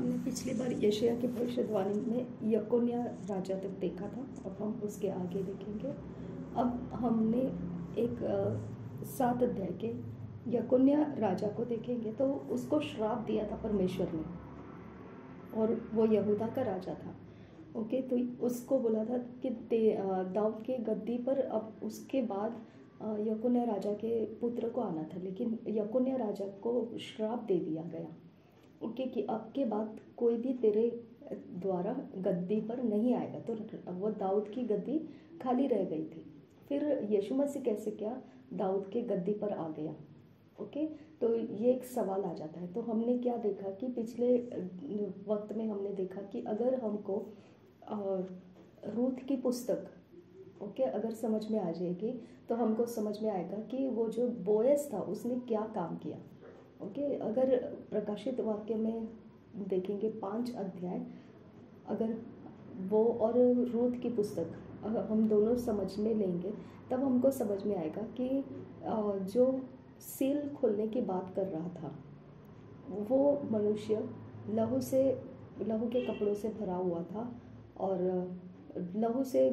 हमने पिछली बार यशायाह की भविष्यवाणी में यकोन्याह राजा तक देखा था। अब हम उसके आगे देखेंगे। अब हमने एक 7 अध्याय के यकोन्याह राजा को देखेंगे। तो उसको श्राप दिया था परमेश्वर ने, और वो यहूदा का राजा था। ओके, तो उसको बोला था कि दाऊद के गद्दी पर अब उसके बाद यकोन्याह राजा के पुत्र को आना था, लेकिन यकोन्याह राजा को श्राप दे दिया गया। ओके, कि अब के बाद कोई भी तेरे द्वारा गद्दी पर नहीं आएगा। तो वो दाऊद की गद्दी खाली रह गई थी। फिर यीशु मसीह कैसे क्या दाऊद के गद्दी पर आ गया। ओके, तो ये एक सवाल आ जाता है। तो हमने क्या देखा कि पिछले वक्त में हमने देखा कि अगर हमको रूथ की पुस्तक अगर समझ में आ जाएगी तो हमको समझ में आएगा कि वो जो बोएज था उसने क्या काम किया। अगर प्रकाशित वाक्य में देखेंगे 5 अध्याय, अगर वो और रूथ की पुस्तक हम दोनों समझ में लेंगे तब हमको समझ में आएगा कि जो सील खोलने की बात कर रहा था वो मनुष्य लहू के कपड़ों से भरा हुआ था, और लहू से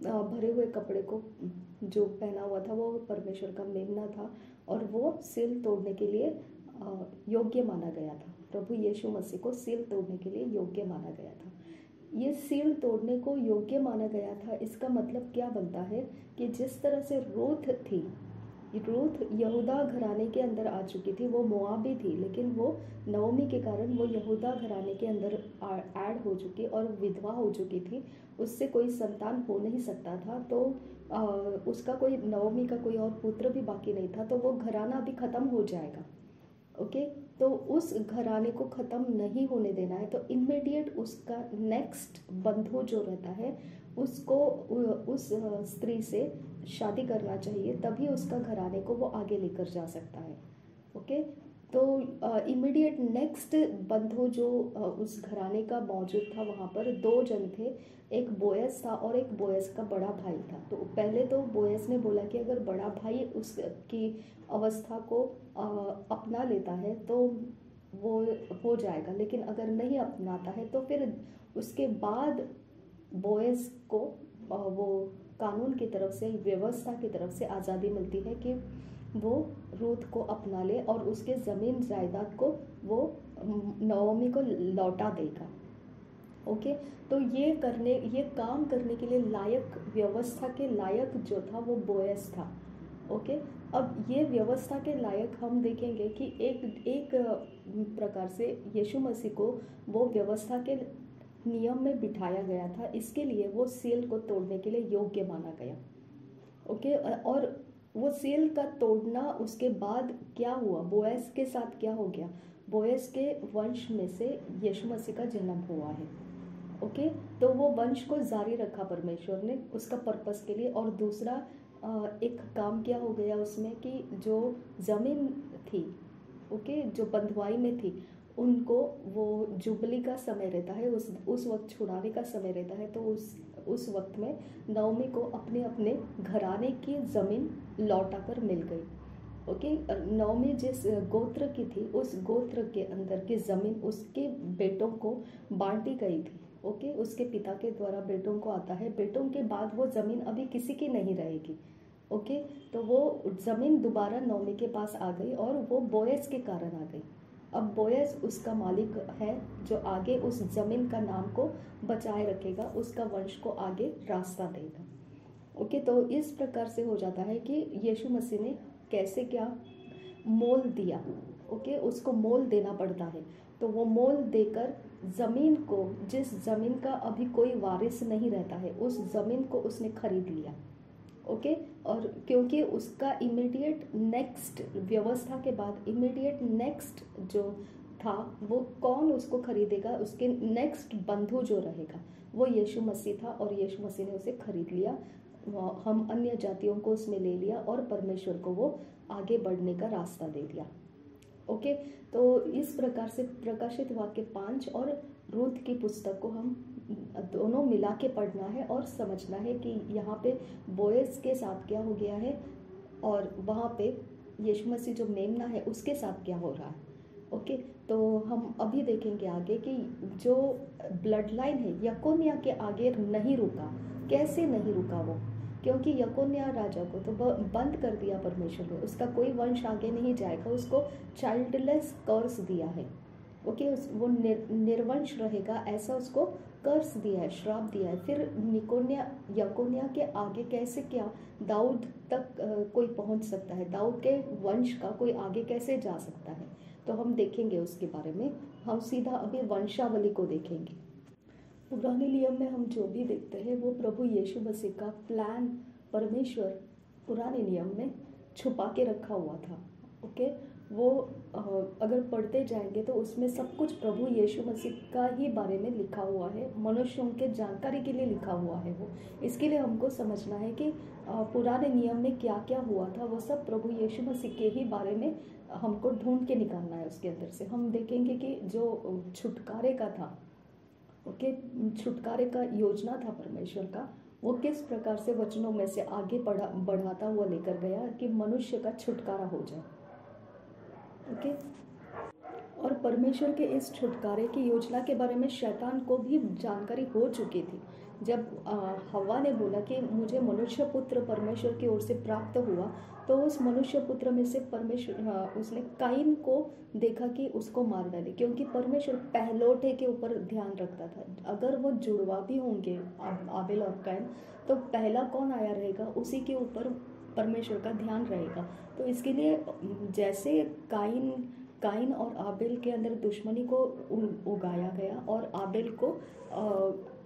भरे हुए कपड़े को जो पहना हुआ था वो परमेश्वर का मेमना था, और वो सील तोड़ने के लिए योग्य माना गया था। प्रभु यीशु मसीह को सील तोड़ने के लिए योग्य माना गया था। ये सील तोड़ने को योग्य माना गया था, इसका मतलब क्या बनता है कि जिस तरह से रूथ यहूदा घराने के अंदर आ चुकी थी, वो मोआबी थी, लेकिन वो नवमी के कारण वो यहूदा घराने के अंदर ऐड हो चुकी और विधवा हो चुकी थी। उससे कोई संतान हो नहीं सकता था, तो उसका कोई नवमी का कोई और पुत्र भी बाकी नहीं था, तो वो घराना अभी ख़त्म हो जाएगा। ओके, तो उस घराने को ख़त्म नहीं होने देना है। तो इमीडिएट उसका नेक्स्ट बंधु जो रहता है उसको उस स्त्री से शादी करना चाहिए, तभी उसका घराने को वो आगे लेकर जा सकता है। ओके, तो इमीडिएट नेक्स्ट बंधु जो उस घराने का मौजूद था, वहाँ पर 2 जन थे। एक बोएज था और एक बोएज का बड़ा भाई था। तो पहले तो बोएज ने बोला कि अगर बड़ा भाई उसकी अवस्था को अपना लेता है तो वो हो जाएगा, लेकिन अगर नहीं अपनाता है तो फिर उसके बाद बोएज को वो कानून की तरफ से, व्यवस्था की तरफ से आज़ादी मिलती है कि वो रूथ को अपना ले और उसके ज़मीन जायदाद को वो नवमी को लौटा देगा। ओके, तो ये काम करने के लिए लायक, व्यवस्था के लायक जो था वो बोएज था। ओके, अब ये व्यवस्था के लायक हम देखेंगे कि एक प्रकार से यीशु मसीह को वो व्यवस्था के नियम में बिठाया गया था, इसके लिए वो सील को तोड़ने के लिए योग्य माना गया। ओके, और वो सील का तोड़ना, उसके बाद क्या हुआ, बोएज के साथ क्या हो गया, बोएज के वंश में से यीशु मसीह का जन्म हुआ है। ओके, तो वो वंश को जारी रखा परमेश्वर ने उसका पर्पस के लिए। और दूसरा एक काम क्या हो गया उसमें कि जो ज़मीन थी, ओके, जो बंधुआई में थी, उनको वो जुबली का समय रहता है, उस वक्त छुड़ाने का समय रहता है। तो उस वक्त में नवमी को अपने अपने घराने की ज़मीन लौटा कर मिल गई। ओके, नवमी जिस गोत्र की थी उस गोत्र के अंदर की ज़मीन उसके बेटों को बांटी गई थी। ओके, उसके पिता के द्वारा बेटों को आता है, बेटों के बाद वो ज़मीन अभी किसी की नहीं रहेगी। ओके, तो वो ज़मीन दोबारा नवमी के पास आ गई और वो बोएज के कारण आ गई। अब बोएज उसका मालिक है जो आगे उस ज़मीन का नाम को बचाए रखेगा, उसका वंश को आगे रास्ता देगा। ओके, तो इस प्रकार से हो जाता है कि यीशु मसीह ने कैसे क्या मोल दिया। ओके, उसको मोल देना पड़ता है। तो वो मोल देकर ज़मीन को, जिस ज़मीन का अभी कोई वारिस नहीं रहता है, उस ज़मीन को उसने खरीद लिया। ओके, और क्योंकि उसका इमीडिएट नेक्स्ट, व्यवस्था के बाद इमीडिएट नेक्स्ट जो था वो कौन उसको खरीदेगा, उसके नेक्स्ट बंधु जो रहेगा वो यीशु मसीह था, और यीशु मसीह ने उसे खरीद लिया। हम अन्य जातियों को उसमें ले लिया और परमेश्वर को वो आगे बढ़ने का रास्ता दे दिया। ओके, तो इस प्रकार से प्रकाशित वाक्य 5 और रूथ की पुस्तक को हम दोनों मिला के पढ़ना है और समझना है कि यहाँ पे बोएज के साथ क्या हो गया है और वहाँ पे यीशु मसीह जो मेमना है उसके साथ क्या हो रहा है। ओके, तो हम अभी देखेंगे आगे कि जो ब्लड लाइन है यकोन्या के आगे नहीं रुका। कैसे नहीं रुका वो? क्योंकि यकोन्या राजा को तो बंद कर दिया परमेश्वर ने, उसका कोई वंश आगे नहीं जाएगा, उसको चाइल्डलेस कर्स दिया है। ओके, वो निर्वंश रहेगा ऐसा उसको कर्स दिया है, श्राप दिया है। फिर यकोन्या के आगे कैसे क्या दाऊद तक कोई पहुंच सकता है, दाऊद के वंश का कोई आगे कैसे जा सकता है, तो हम देखेंगे उसके बारे में। हम सीधा अभी वंशावली को देखेंगे। पुराने नियम में हम जो भी देखते हैं वो प्रभु यीशु मसीह का प्लान परमेश्वर पुराने नियम में छुपा के रखा हुआ था। ओके, वो अगर पढ़ते जाएंगे तो उसमें सब कुछ प्रभु यीशु मसीह का ही बारे में लिखा हुआ है, मनुष्यों के जानकारी के लिए लिखा हुआ है वो। इसके लिए हमको समझना है कि पुराने नियम में क्या क्या हुआ था, वो सब प्रभु यीशु मसीह के ही बारे में हमको ढूंढ के निकालना है उसके अंदर से। हम देखेंगे कि जो छुटकारे का था, ओके, छुटकारे का योजना था परमेश्वर का, वो किस प्रकार से वचनों में से आगे बढ़ाता हुआ लेकर गया कि मनुष्य का छुटकारा हो जाए। ओके, और परमेश्वर के इस छुटकारे की योजना के बारे में शैतान को भी जानकारी हो चुकी थी। जब हव्वा ने बोला कि मुझे मनुष्य पुत्र परमेश्वर की ओर से प्राप्त हुआ, तो उस मनुष्य पुत्र में से परमेश्वर उसने काइन को देखा कि उसको मार डाले, क्योंकि परमेश्वर पहलौठे के ऊपर ध्यान रखता था। अगर वो जुड़वा भी होंगे आबेल और काइन, तो पहला कौन आया रहेगा उसी के ऊपर परमेश्वर का ध्यान रहेगा। तो इसके लिए जैसे काइन और आबेल के अंदर दुश्मनी को उगाया गया और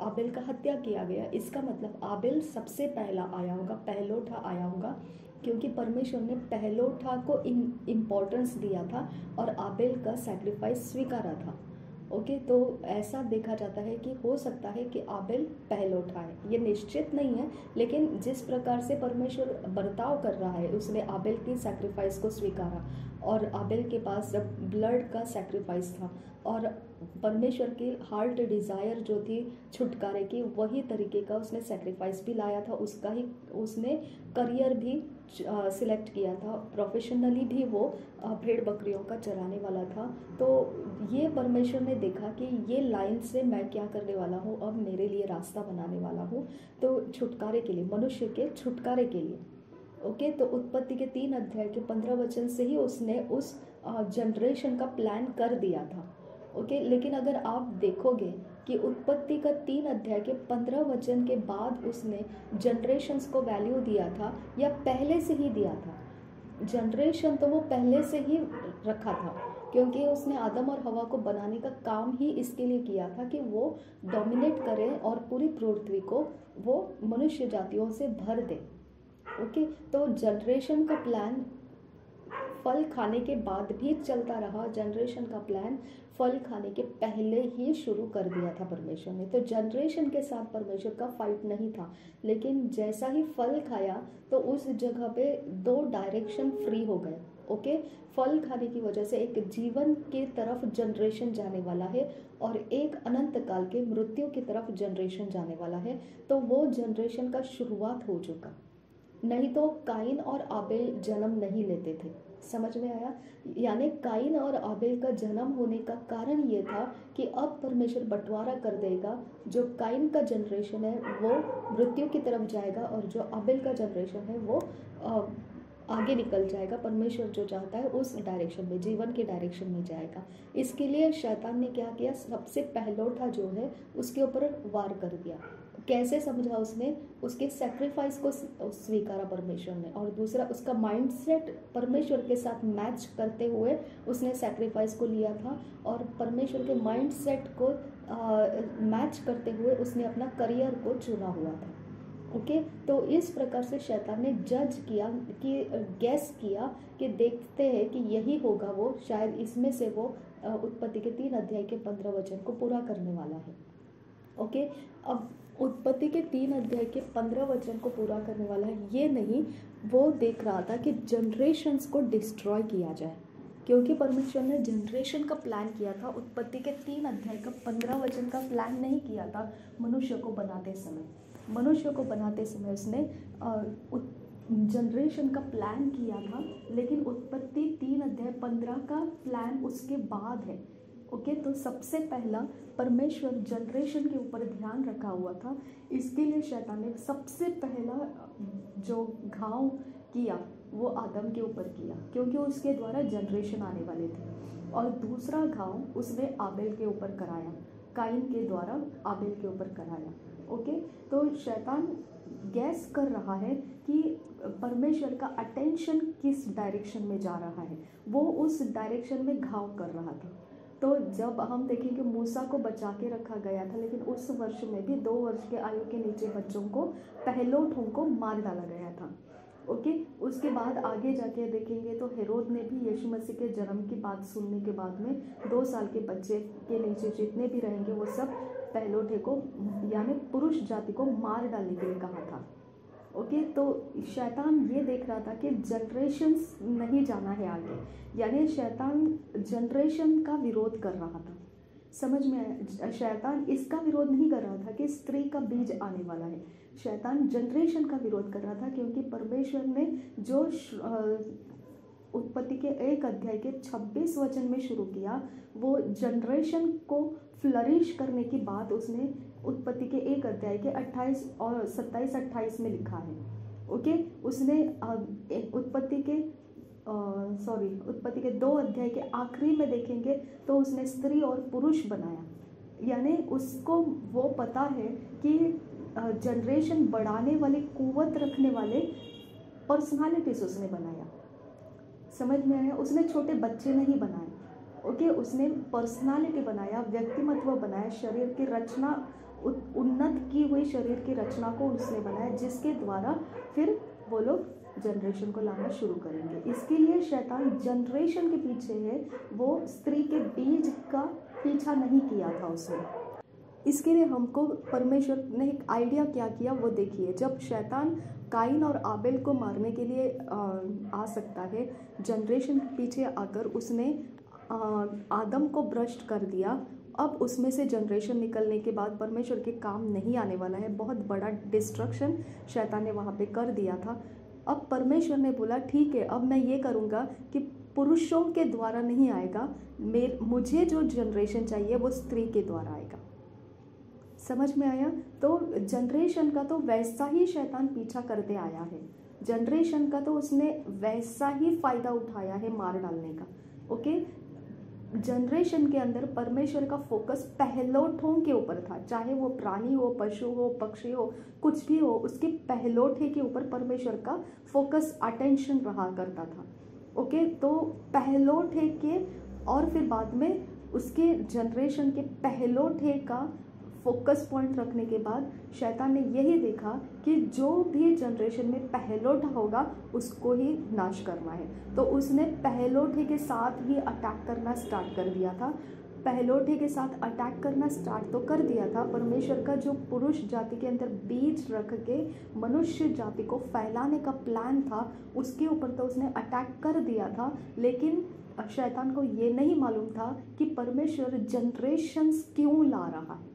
आबेल का हत्या किया गया, इसका मतलब आबेल सबसे पहला आया होगा, पहलोठा आया होगा, क्योंकि परमेश्वर ने पहलोठा को इम्पोर्टेंस दिया था और आबेल का सैक्रिफाइस स्वीकारा था। ओके, तो ऐसा देखा जाता है कि हो सकता है कि आबेल पहलोठा है, ये निश्चित नहीं है, लेकिन जिस प्रकार से परमेश्वर बर्ताव कर रहा है, उसने आबेल की सैक्रिफाइस को स्वीकारा और आबेल के पास ब्लड का सैक्रिफाइस था और परमेश्वर की हार्ट डिज़ायर जो थी छुटकारे की, वही तरीके का उसने सैक्रिफाइस भी लाया था, उसका ही उसने करियर भी सिलेक्ट किया था, प्रोफेशनली भी वो भेड़ बकरियों का चराने वाला था। तो ये परमेश्वर ने देखा कि ये लाइन से मैं क्या करने वाला हूँ, अब मेरे लिए रास्ता बनाने वाला हूँ, तो छुटकारे के लिए, मनुष्य के छुटकारे के लिए। ओके, तो उत्पत्ति के 3 अध्याय के 15 वचन से ही उसने उस जनरेशन का प्लान कर दिया था। ओके, लेकिन अगर आप देखोगे कि उत्पत्ति का 3 अध्याय के 15 वचन के बाद उसने जनरेशन्स को वैल्यू दिया था या पहले से ही दिया था? जनरेशन तो वो पहले से ही रखा था, क्योंकि उसने आदम और हवा को बनाने का काम ही इसके लिए किया था कि वो डोमिनेट करें और पूरी पृथ्वी को वो मनुष्य जातियों से भर दे। ओके, तो जनरेशन का प्लान फल खाने के बाद भी चलता रहा, जनरेशन का प्लान फल खाने के पहले ही शुरू कर दिया था परमेश्वर ने। तो जनरेशन के साथ परमेश्वर का फाइट नहीं था, लेकिन जैसा ही फल खाया तो उस जगह पे 2 डायरेक्शन फ्री हो गए। ओके, फल खाने की वजह से एक जीवन की तरफ जनरेशन जाने वाला है और एक अनंत काल के मृत्यु की तरफ जनरेशन जाने वाला है। तो वो जनरेशन का शुरुआत हो चुका, नहीं तो काइन और आबेल जन्म नहीं लेते थे। समझ में आया? यानी काइन और आबेल का जन्म होने का कारण ये था कि अब परमेश्वर बंटवारा कर देगा, जो काइन का जनरेशन है वो मृत्यु की तरफ जाएगा और जो आबेल का जनरेशन है वो आगे निकल जाएगा, परमेश्वर जो चाहता है उस डायरेक्शन में, जीवन के डायरेक्शन में जाएगा। इसके लिए शैतान ने क्या किया, सबसे पहलौठा जो है उसके ऊपर वार कर दिया। कैसे समझा उसने? उसके सैक्रिफाइस को स्वीकारा परमेश्वर ने, और दूसरा उसका माइंडसेट परमेश्वर के साथ मैच करते हुए उसने सैक्रिफाइस को लिया था और परमेश्वर के माइंडसेट को मैच करते हुए उसने अपना करियर को चुना हुआ था। ओके, तो इस प्रकार से शैतान ने जज किया कि गैस किया कि देखते हैं कि यही होगा, वो शायद इसमें से वो उत्पत्ति के 3 अध्याय के 15 वचन को पूरा करने वाला है। ओके, अब उत्पत्ति के 3 अध्याय के 15 वचन को पूरा करने वाला है, ये नहीं, वो देख रहा था कि जनरेशन्स को डिस्ट्रॉय किया जाए, क्योंकि परमेश्वर ने जनरेशन का प्लान किया था। उत्पत्ति के 3 अध्याय का 15 वचन का प्लान नहीं किया था मनुष्य को बनाते समय। मनुष्य को बनाते समय उसने जनरेशन का प्लान किया था, लेकिन उत्पत्ति 3 अध्याय 15 का प्लान उसके बाद है। ओके, तो सबसे पहला परमेश्वर जनरेशन के ऊपर ध्यान रखा हुआ था। इसके लिए शैतान ने सबसे पहला जो घाव किया वो आदम के ऊपर किया, क्योंकि उसके द्वारा जनरेशन आने वाले थे। और दूसरा घाव उसने आबेल के ऊपर कराया, काइन के द्वारा आबेल के ऊपर कराया। ओके, तो शैतान गैस कर रहा है कि परमेश्वर का अटेंशन किस डायरेक्शन में जा रहा है, वो उस डायरेक्शन में घाव कर रहा था। तो जब हम देखेंगे मूसा को बचा के रखा गया था, लेकिन उस वर्ष में भी 2 वर्ष के आयु के नीचे बच्चों को पहलोठों को मार डाला गया था। ओके, उसके बाद आगे जाके देखेंगे तो हेरोद ने भी यीशु मसीह के जन्म की बात सुनने के बाद में 2 साल के बच्चे के नीचे जितने भी रहेंगे वो सब पहलोठे को यानी पुरुष जाति को मार डालने के लिए कहा था। ओके, तो शैतान ये देख रहा था कि जनरेशन्स नहीं जाना है आगे, यानी शैतान जनरेशन का विरोध कर रहा था। समझ में आया? शैतान इसका विरोध नहीं कर रहा था कि स्त्री का बीज आने वाला है, शैतान जनरेशन का विरोध कर रहा था, क्योंकि परमेश्वर ने जो उत्पत्ति के 1 अध्याय के 26 वचन में शुरू किया, वो जनरेशन को फ्लरिश करने की बात उसने उत्पत्ति के 1 अध्याय के 28 और 27-28 में लिखा है। ओके, उसने उत्पत्ति के 2 अध्याय के आखिरी में देखेंगे तो उसने स्त्री और पुरुष बनाया, यानी उसको वो पता है कि जनरेशन बढ़ाने वाले, कुव्वत रखने वाले पर्सनालिटीज उसने बनाया। समझ में आया? उसने छोटे बच्चे नहीं बनाए। ओके, उसने पर्सनालिटी बनाया, व्यक्तिमत्व बनाया, शरीर की रचना, उन्नत की हुई शरीर की रचना को उसने बनाया, जिसके द्वारा फिर वो लोग जनरेशन को लाना शुरू करेंगे। इसके लिए शैतान जनरेशन के पीछे है, वो स्त्री के बीज का पीछा नहीं किया था उसने। इसके लिए हमको परमेश्वर ने एक आइडिया क्या किया वो देखिए। जब शैतान काइन और आबेल को मारने के लिए आ सकता है, जनरेशन के पीछे आकर उसने आदम को भ्रष्ट कर दिया। अब उसमें से जनरेशन निकलने के बाद परमेश्वर के काम नहीं आने वाला है, बहुत बड़ा डिस्ट्रक्शन शैतान ने वहाँ पे कर दिया था। अब परमेश्वर ने बोला ठीक है, अब मैं ये करूँगा कि पुरुषों के द्वारा नहीं आएगा, मुझे जो जनरेशन चाहिए वो स्त्री के द्वारा आएगा। समझ में आया? तो जनरेशन का तो वैसा ही शैतान पीछा करते आया है, जनरेशन का तो उसने वैसा ही फायदा उठाया है मार डालने का। ओके, जनरेशन के अंदर परमेश्वर का फोकस पहलोठों के ऊपर था, चाहे वो प्राणी हो, पशु हो, पक्षी हो, कुछ भी हो, उसके पहलोठे के ऊपर परमेश्वर का फोकस, अटेंशन रहा करता था। ओके, तो पहलोठे के और फिर बाद में उसके जनरेशन के पहलोठे का फोकस पॉइंट रखने के बाद शैतान ने यही देखा कि जो भी जनरेशन में पहलोठा होगा उसको ही नाश करना है। तो उसने पहलोठे के साथ ही अटैक करना स्टार्ट कर दिया था। पहलोठे के साथ अटैक करना स्टार्ट तो कर दिया था, परमेश्वर का जो पुरुष जाति के अंदर बीज रख के मनुष्य जाति को फैलाने का प्लान था उसके ऊपर तो उसने अटैक कर दिया था। लेकिन शैतान को ये नहीं मालूम था कि परमेश्वर जनरेशन्स क्यों ला रहा है।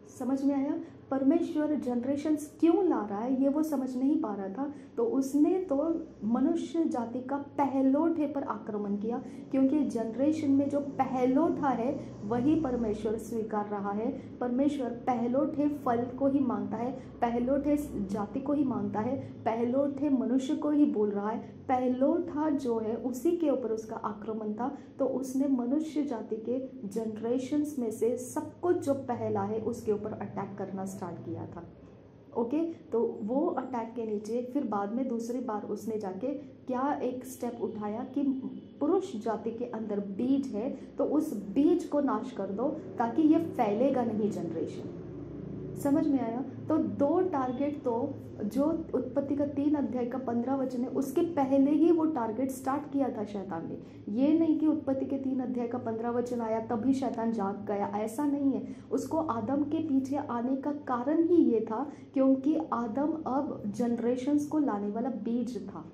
समझ में आया? परमेश्वर जनरेशन्स क्यों ला रहा है ये वो समझ नहीं पा रहा था। तो उसने तो मनुष्य जाति का पहलोठे पर आक्रमण किया, क्योंकि जनरेशन में जो पहलोठा है वही परमेश्वर स्वीकार रहा है। परमेश्वर पहलोठे फल को ही मांगता है, पहलोठे जाति को ही मांगता है, पहलोठे मनुष्य को ही बोल रहा है। पहलोठा जो है उसी के ऊपर उसका आक्रमण था। तो उसने मनुष्य जाति के जनरेशन्स में से सब कुछ जो पहला है उसके ऊपर अटैक करना स्टार्ट किया था। ओके, तो वो अटैक के नीचे फिर बाद में दूसरी बार उसने जाके क्या एक स्टेप उठाया कि पुरुष जाति के अंदर बीज है तो उस बीज को नाश कर दो ताकि ये फैलेगा नहीं जनरेशन। समझ में आया? तो 2 टारगेट तो जो उत्पत्ति का 3 अध्याय का 15 वचन है उसके पहले ही वो टारगेट स्टार्ट किया था शैतान ने। ये नहीं कि उत्पत्ति के 3 अध्याय का 15 वचन आया तभी शैतान जाग गया, ऐसा नहीं है। उसको आदम के पीछे आने का कारण ही ये था क्योंकि आदम अब जनरेशन्स को लाने वाला बीज था।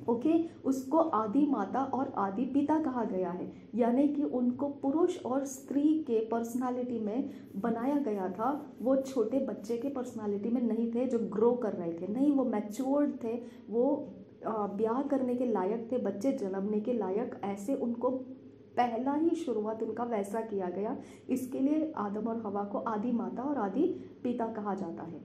ओके, उसको आदि माता और आदि पिता कहा गया है, यानी कि उनको पुरुष और स्त्री के पर्सनालिटी में बनाया गया था। वो छोटे बच्चे के पर्सनालिटी में नहीं थे जो ग्रो कर रहे थे, नहीं, वो मैच्योर्ड थे, वो ब्याह करने के लायक थे, बच्चे जन्मने के लायक, ऐसे उनको पहला ही शुरुआत उनका वैसा किया गया। इसके लिए आदम और हवा को आदि माता और आदि पिता कहा जाता है।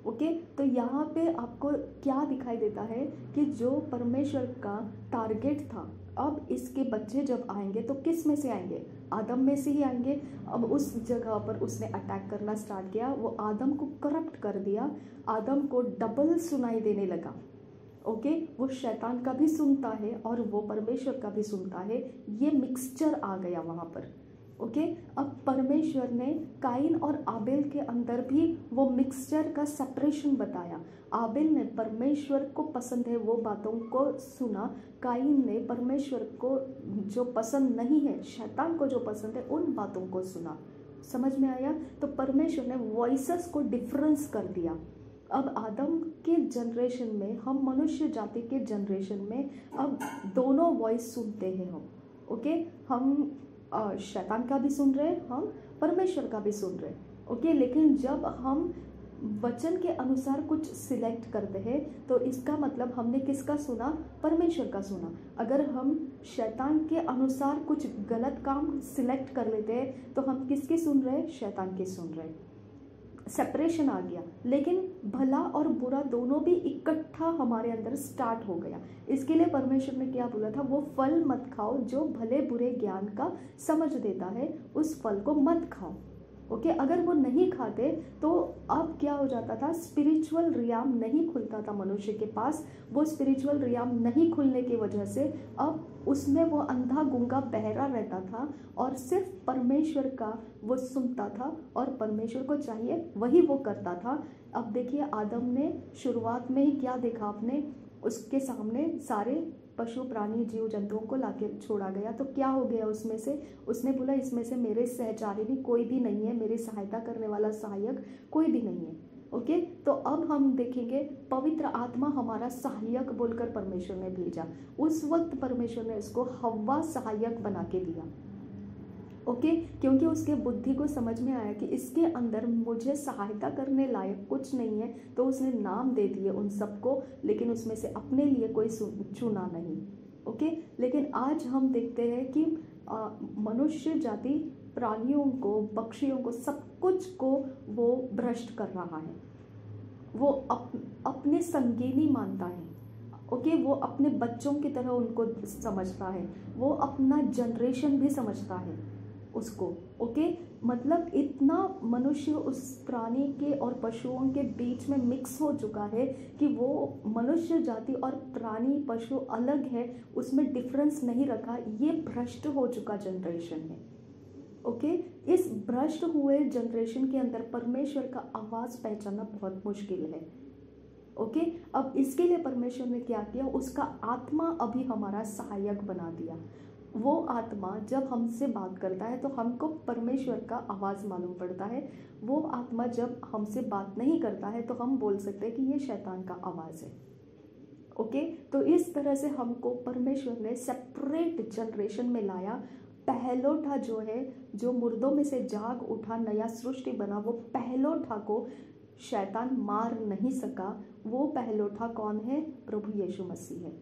ओके, तो यहाँ पे आपको क्या दिखाई देता है कि जो परमेश्वर का टारगेट था, अब इसके बच्चे जब आएंगे तो किस में से आएंगे? आदम में से ही आएंगे। अब उस जगह पर उसने अटैक करना स्टार्ट किया, वो आदम को करप्ट कर दिया, आदम को डबल सुनाई देने लगा। ओके, वो शैतान का भी सुनता है और वो परमेश्वर का भी सुनता है, ये मिक्सचर आ गया वहाँ पर। ओके, अब परमेश्वर ने काइन और आबेल के अंदर भी वो मिक्सचर का सेपरेशन बताया। आबेल ने परमेश्वर को पसंद है वो बातों को सुना, काइन ने परमेश्वर को जो पसंद नहीं है, शैतान को जो पसंद है, उन बातों को सुना। समझ में आया? तो परमेश्वर ने वॉइसेस को डिफरेंस कर दिया। अब आदम के जनरेशन में, हम मनुष्य जाति के जनरेशन में अब दोनों वॉइस सुनते हैं हम। ओके, हम शैतान का भी सुन रहे, हम परमेश्वर का भी सुन रहे। ओके, लेकिन जब हम वचन के अनुसार कुछ सिलेक्ट करते हैं तो इसका मतलब हमने किसका सुना? परमेश्वर का सुना। अगर हम शैतान के अनुसार कुछ गलत काम सिलेक्ट कर लेते हैं तो हम किसकी सुन रहे? शैतान की सुन रहे। सेपरेशन आ गया, लेकिन भला और बुरा दोनों भी इकट्ठा हमारे अंदर स्टार्ट हो गया। इसके लिए परमेश्वर ने क्या बोला था? वो फल मत खाओ जो भले बुरे ज्ञान का समझ देता है, उस फल को मत खाओ। ओके, अगर वो नहीं खाते तो अब क्या हो जाता था? स्पिरिचुअल रियाम नहीं खुलता था मनुष्य के पास। वो स्पिरिचुअल रियाम नहीं खुलने की वजह से अब उसमें वो अंधा गूंगा बहरा रहता था और सिर्फ परमेश्वर का वो सुनता था और परमेश्वर को चाहिए वही वो करता था। अब देखिए, आदम ने शुरुआत में ही क्या देखा आपने? उसके सामने सारे पशु प्राणी जीव जंतुओं को लाके छोड़ा गया, तो क्या हो गया उसमें से? उसने बोला इसमें से मेरे सहचारिणी कोई भी नहीं है, मेरी सहायता करने वाला सहायक कोई भी नहीं है। ओके, तो अब हम देखेंगे पवित्र आत्मा हमारा सहायक बोलकर परमेश्वर ने भेजा। उस वक्त परमेश्वर ने उसको हव्वा सहायक बना के दिया। ओके, क्योंकि उसके बुद्धि को समझ में आया कि इसके अंदर मुझे सहायता करने लायक कुछ नहीं है, तो उसने नाम दे दिए उन सबको, लेकिन उसमें से अपने लिए कोई चुना नहीं। ओके, लेकिन आज हम देखते हैं कि मनुष्य जाति प्राणियों को, पक्षियों को, सब कुछ को वो भ्रष्ट कर रहा है। वो अपने संगीनी मानता है। ओके, वो अपने बच्चों की तरह उनको समझता है, वो अपना जनरेशन भी समझता है उसको। ओके, मतलब इतना मनुष्य उस प्राणी के और पशुओं के बीच में मिक्स हो चुका है कि वो मनुष्य जाति और प्राणी पशु अलग है, उसमें डिफरेंस नहीं रखा। ये भ्रष्ट हो चुका जनरेशन है। ओके, इस भ्रष्ट हुए जनरेशन के अंदर परमेश्वर का आवाज़ पहचानना बहुत मुश्किल है। ओके, अब इसके लिए परमेश्वर ने क्या किया? उसका आत्मा अभी हमारा सहायक बना दिया। वो आत्मा जब हमसे बात करता है तो हमको परमेश्वर का आवाज़ मालूम पड़ता है। वो आत्मा जब हमसे बात नहीं करता है तो हम बोल सकते हैं कि ये शैतान का आवाज़ है। ओके, तो इस तरह से हमको परमेश्वर ने सेपरेट जनरेशन में लाया। पहलोठा जो है, जो मुर्दों में से जाग उठा, नया सृष्टि बना, वो पहलोठा को शैतान मार नहीं सका। वो पहलोठा कौन है? प्रभु यीशु मसीह है।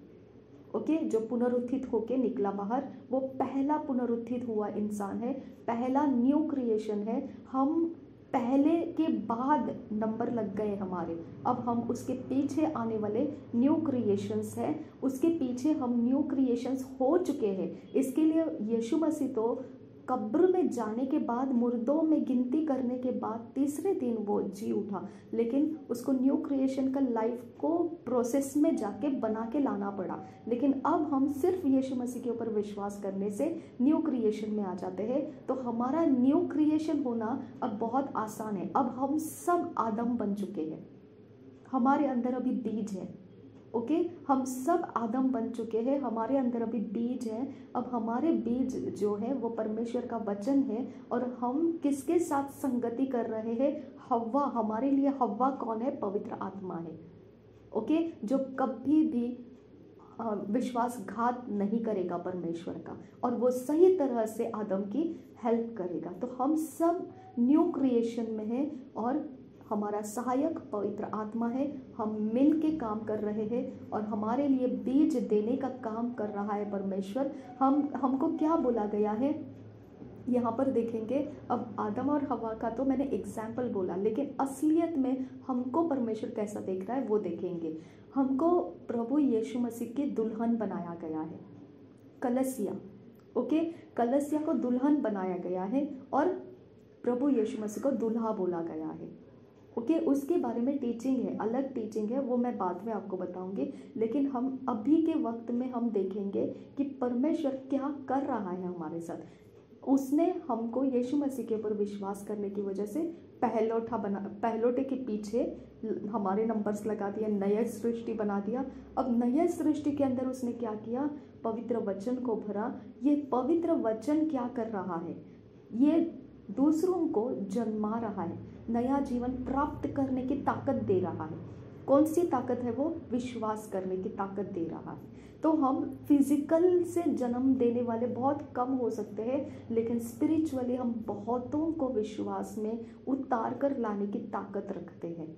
ओके, जो पुनरुत्थित होके निकला बाहर, वो पहला पुनरुत्थित हुआ इंसान है, पहला न्यू क्रिएशन है। हम पहले के बाद नंबर लग गए हमारे, अब हम उसके पीछे आने वाले न्यू क्रिएशंस हैं, उसके पीछे हम न्यू क्रिएशंस हो चुके हैं। इसके लिए यीशु मसीह तो कब्र में जाने के बाद, मुर्दों में गिनती करने के बाद तीसरे दिन वो जी उठा, लेकिन उसको न्यू क्रिएशन का लाइफ को प्रोसेस में जाके बना के लाना पड़ा। लेकिन अब हम सिर्फ यीशु मसीह के ऊपर विश्वास करने से न्यू क्रिएशन में आ जाते हैं। तो हमारा न्यू क्रिएशन होना अब बहुत आसान है। अब हम सब आदम बन चुके हैं, हमारे अंदर अभी बीज है। ओके, हम सब आदम बन चुके हैं, हमारे अंदर अभी बीज है। अब हमारे बीज जो है वो परमेश्वर का वचन है, और हम किसके साथ संगति कर रहे हैं? हव्वा। हमारे लिए हव्वा कौन है? पवित्र आत्मा है। ओके, जो कभी भी विश्वासघात नहीं करेगा परमेश्वर का, और वो सही तरह से आदम की हेल्प करेगा। तो हम सब न्यू क्रिएशन में हैं और हमारा सहायक पवित्र आत्मा है। हम मिल के काम कर रहे हैं और हमारे लिए बीज देने का काम कर रहा है परमेश्वर। हमको क्या बोला गया है यहाँ पर देखेंगे। अब आदम और हवा का तो मैंने एग्जाम्पल बोला, लेकिन असलियत में हमको परमेश्वर कैसा देख रहा है वो देखेंगे। हमको प्रभु यीशु मसीह की दुल्हन बनाया गया है, कलसिया। ओके, कलसिया को दुल्हन बनाया गया है और प्रभु यीशु मसीह को दूल्हा बोला गया है। ओके, उसके बारे में टीचिंग है, अलग टीचिंग है, वो मैं बाद में आपको बताऊंगी। लेकिन हम अभी के वक्त में हम देखेंगे कि परमेश्वर क्या कर रहा है हमारे साथ। उसने हमको यीशु मसीह के ऊपर विश्वास करने की वजह से पहलोटे के पीछे हमारे नंबर्स लगा दिया, नया सृष्टि बना दिया। अब नया सृष्टि के अंदर उसने क्या किया, पवित्र वचन को भरा। ये पवित्र वचन क्या कर रहा है, ये दूसरों को जन्मा रहा है, नया जीवन प्राप्त करने की ताकत दे रहा है। कौन सी ताकत है वो? विश्वास करने की ताकत दे रहा है। तो हम फिजिकल से जन्म देने वाले बहुत कम हो सकते हैं, लेकिन स्पिरिचुअली हम बहुतों को विश्वास में उतार कर लाने की ताकत रखते हैं।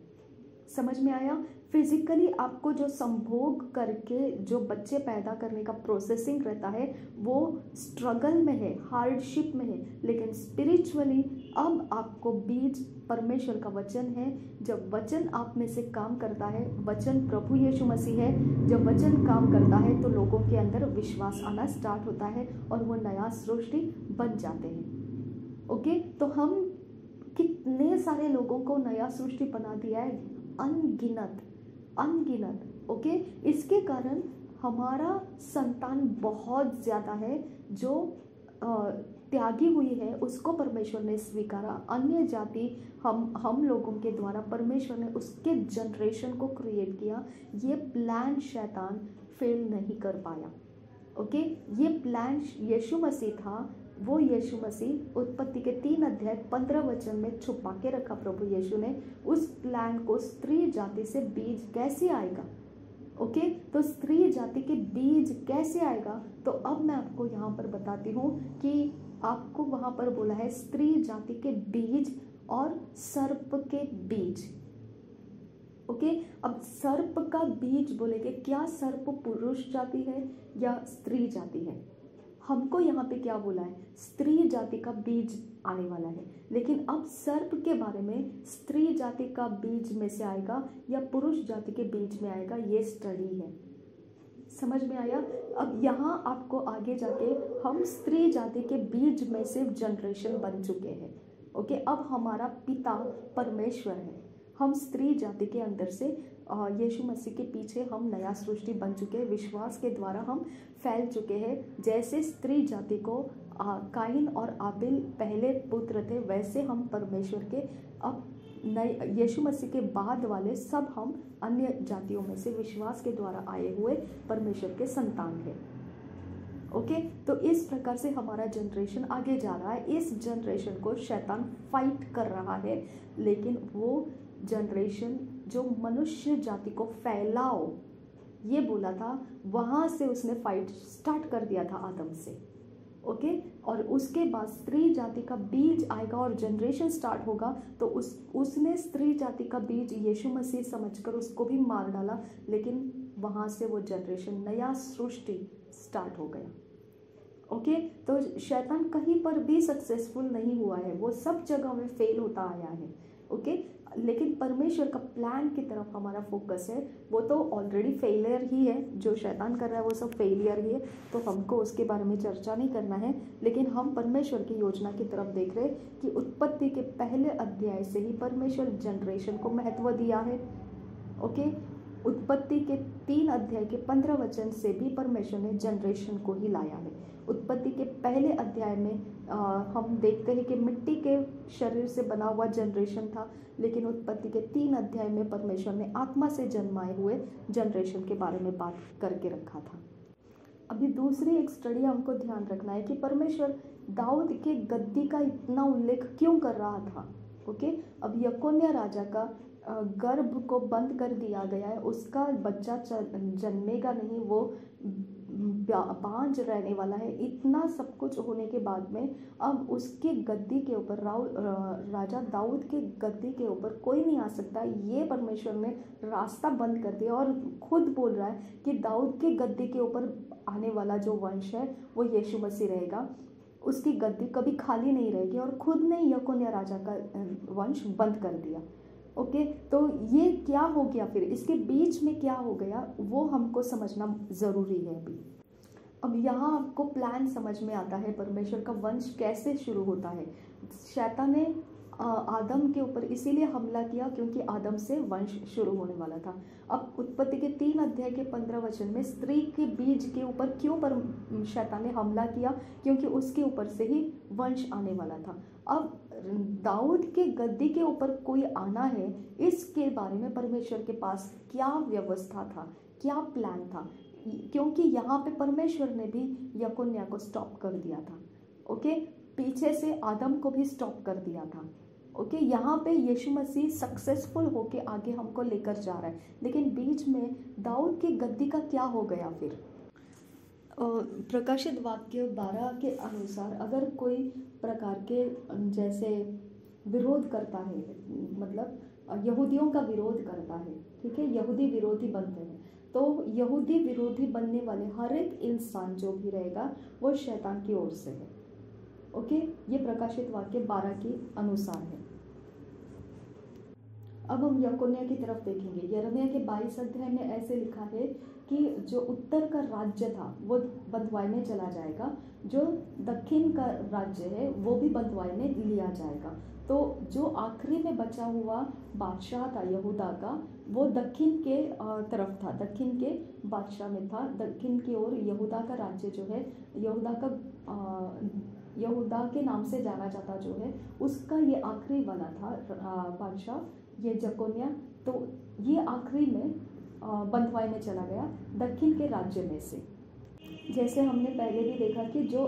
समझ में आया? फिजिकली आपको जो संभोग करके जो बच्चे पैदा करने का प्रोसेसिंग रहता है वो स्ट्रगल में है, हार्डशिप में है, लेकिन स्पिरिचुअली अब आपको बीज परमेश्वर का वचन है। जब वचन आप में से काम करता है, वचन प्रभु यीशु मसीह है, जब वचन काम करता है तो लोगों के अंदर विश्वास आना स्टार्ट होता है और वो नया सृष्टि बन जाते हैं। ओके, तो हम कितने सारे लोगों को नया सृष्टि बना दिया है, अनगिनत। ओके, इसके कारण हमारा संतान बहुत ज़्यादा है जो त्यागी हुई है, उसको परमेश्वर ने स्वीकारा। अन्य जाति हम लोगों के द्वारा परमेश्वर ने उसके जनरेशन को क्रिएट किया। ये प्लान शैतान फेल नहीं कर पाया। ओके, ये प्लान यीशु मसीह था, वो यीशु मसीह उत्पत्ति के 3 अध्याय 15 वचन में छुपा के रखा प्रभु यीशु ने। उस प्लान को स्त्री जाति से बीज कैसे आएगा, ओके, तो स्त्री जाति के बीज कैसे आएगा, तो अब मैं आपको यहाँ पर बताती हूँ कि आपको वहाँ पर बोला है स्त्री जाति के बीज और सर्प के बीज। ओके, अब सर्प का बीज बोलेंगे, क्या सर्प पुरुष जाति है या स्त्री जाति है? हमको यहाँ पे क्या बोला है, स्त्री जाति का बीज आने वाला है। लेकिन अब सर्प के बारे में स्त्री जाति का बीज में से आएगा या पुरुष जाति के बीज में आएगा, ये स्टडी है। समझ में आया? अब यहाँ आपको आगे जाके हम स्त्री जाति के बीज में से जनरेशन बन चुके हैं। ओके, अब हमारा पिता परमेश्वर है। हम स्त्री जाति के अंदर से यीशु मसीह के पीछे हम नया सृष्टि बन चुके हैं। विश्वास के द्वारा हम फैल चुके हैं। जैसे स्त्री जाति को काइन और आबिल पहले पुत्र थे, वैसे हम परमेश्वर के अब नए यीशु मसीह के बाद वाले सब हम अन्य जातियों में से विश्वास के द्वारा आए हुए परमेश्वर के संतान हैं। ओके, तो इस प्रकार से हमारा जनरेशन आगे जा रहा है। इस जनरेशन को शैतान फाइट कर रहा है, लेकिन वो जनरेशन जो मनुष्य जाति को फैलाओ ये बोला था, वहाँ से उसने फाइट स्टार्ट कर दिया था आदम से। ओके, और उसके बाद स्त्री जाति का बीज आएगा और जनरेशन स्टार्ट होगा। तो उसने स्त्री जाति का बीज यीशु मसीह समझकर उसको भी मार डाला, लेकिन वहाँ से वो जनरेशन नया सृष्टि स्टार्ट हो गया। ओके, तो शैतान कहीं पर भी सक्सेसफुल नहीं हुआ है, वो सब जगह में फेल होता आया है। ओके, लेकिन परमेश्वर का प्लान की तरफ हमारा फोकस है। वो तो ऑलरेडी फेलियर ही है, जो शैतान कर रहा है वो सब फेलियर ही है, तो हमको उसके बारे में चर्चा नहीं करना है। लेकिन हम परमेश्वर की योजना की तरफ देख रहे हैं कि उत्पत्ति के पहले अध्याय से ही परमेश्वर जनरेशन को महत्व दिया है। ओके, उत्पत्ति के 3 अध्याय के 15 वचन से भी परमेश्वर ने जनरेशन को ही लाया है। उत्पत्ति के पहले अध्याय में हम देखते हैं कि मिट्टी के शरीर से बना हुआ जनरेशन था, लेकिन उत्पत्ति के 3 अध्याय में परमेश्वर ने आत्मा से जन्माए हुए जनरेशन के बारे में बात करके रखा था। अभी दूसरी एक स्टडी हमको ध्यान रखना है कि परमेश्वर दाऊद के गद्दी का इतना उल्लेख क्यों कर रहा था। ओके, अब यकोन्या राजा का गर्भ को बंद कर दिया गया है, उसका बच्चा जन्मेगा नहीं, वो बांझ रहने वाला है। इतना सब कुछ होने के बाद में अब उसकी गद्दी के ऊपर राजा दाऊद के गद्दी के ऊपर कोई नहीं आ सकता, ये परमेश्वर ने रास्ता बंद कर दिया और खुद बोल रहा है कि दाऊद की गद्दी के ऊपर आने वाला जो वंश है वो यीशु मसीह रहेगा, उसकी गद्दी कभी खाली नहीं रहेगी। और खुद ने यकोन्याह राजा का वंश बंद कर दिया। ओके, तो ये क्या हो गया, फिर इसके बीच में क्या हो गया वो हमको समझना ज़रूरी है अभी। अब यहाँ आपको प्लान समझ में आता है परमेश्वर का वंश कैसे शुरू होता है। शैतान ने आदम के ऊपर इसीलिए हमला किया क्योंकि आदम से वंश शुरू होने वाला था। अब उत्पत्ति के 3 अध्याय के 15 वचन में स्त्री के बीज के ऊपर क्यों पर शैतान ने हमला किया, क्योंकि उसके ऊपर से ही वंश आने वाला था। अब दाऊद के गद्दी के ऊपर कोई आना है, इसके बारे में परमेश्वर के पास क्या व्यवस्था था, क्या प्लान था, क्योंकि यहाँ पे परमेश्वर ने भी यकोन्याह को स्टॉप कर दिया था। ओके, पीछे से आदम को भी स्टॉप कर दिया था। ओके, यहाँ पे यीशु मसीह सक्सेसफुल होके आगे हमको लेकर जा रहा है, लेकिन बीच में दाऊद की गद्दी का क्या हो गया फिर। प्रकाशित वाक्य 12 के अनुसार अगर कोई प्रकार के जैसे विरोध करता है, मतलब यहूदियों का विरोध करता है, ठीक है, यहूदी विरोधी बनते हैं, तो यहूदी विरोधी बनने वाले हर एक इंसान जो भी रहेगा वो शैतान की ओर से है। ओके, ये प्रकाशित वाक्य 12 के अनुसार है। अब हम यकोन्याह की तरफ देखेंगे। यिर्मयाह के 22 अध्याय में ऐसे लिखा है कि जो उत्तर का राज्य था वो बंधुआई में चला जाएगा, जो दक्षिण का राज्य है वो भी बंधुआई में लिया जाएगा। तो जो आखिरी में बचा हुआ बादशाह था यहूदा का, वो दक्षिण के तरफ था, दक्षिण के बादशाह में था, दक्षिण की ओर यहूदा का राज्य जो है, यहूदा के नाम से जाना जाता जो है, उसका ये आखिरी वाला था बादशाह, ये यकोन्याह। तो ये आखिरी में बंधुआई में चला गया दक्षिण के राज्य में से। जैसे हमने पहले भी देखा कि जो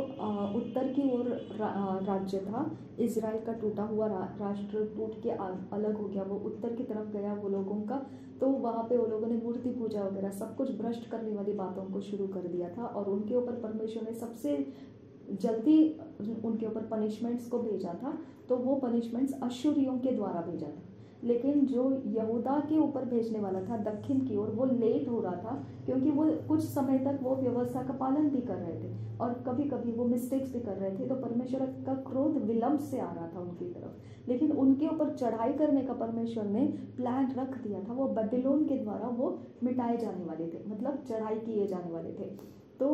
उत्तर की ओर राज्य था, इज़राइल का टूटा हुआ राष्ट्र टूट के अलग हो गया, वो उत्तर की तरफ गया वो लोगों का, तो वहाँ पे वो लोगों ने मूर्ति पूजा वगैरह सब कुछ भ्रष्ट करने वाली बातों को शुरू कर दिया था, और उनके ऊपर परमेश्वर ने सबसे जल्दी उनके ऊपर पनिशमेंट्स को भेजा था। तो वो पनिशमेंट्स अश्शूरियों के द्वारा भेजा था, लेकिन जो यहूदा के ऊपर भेजने वाला था दक्षिण की ओर, वो लेट हो रहा था, क्योंकि वो कुछ समय तक वो व्यवस्था का पालन भी कर रहे थे और कभी कभी वो मिस्टेक्स भी कर रहे थे, तो परमेश्वर का क्रोध विलंब से आ रहा था उनकी तरफ। लेकिन उनके ऊपर चढ़ाई करने का परमेश्वर ने प्लान रख दिया था, वो बेबीलोन के द्वारा वो मिटाए जाने वाले थे, मतलब चढ़ाई किए जाने वाले थे। तो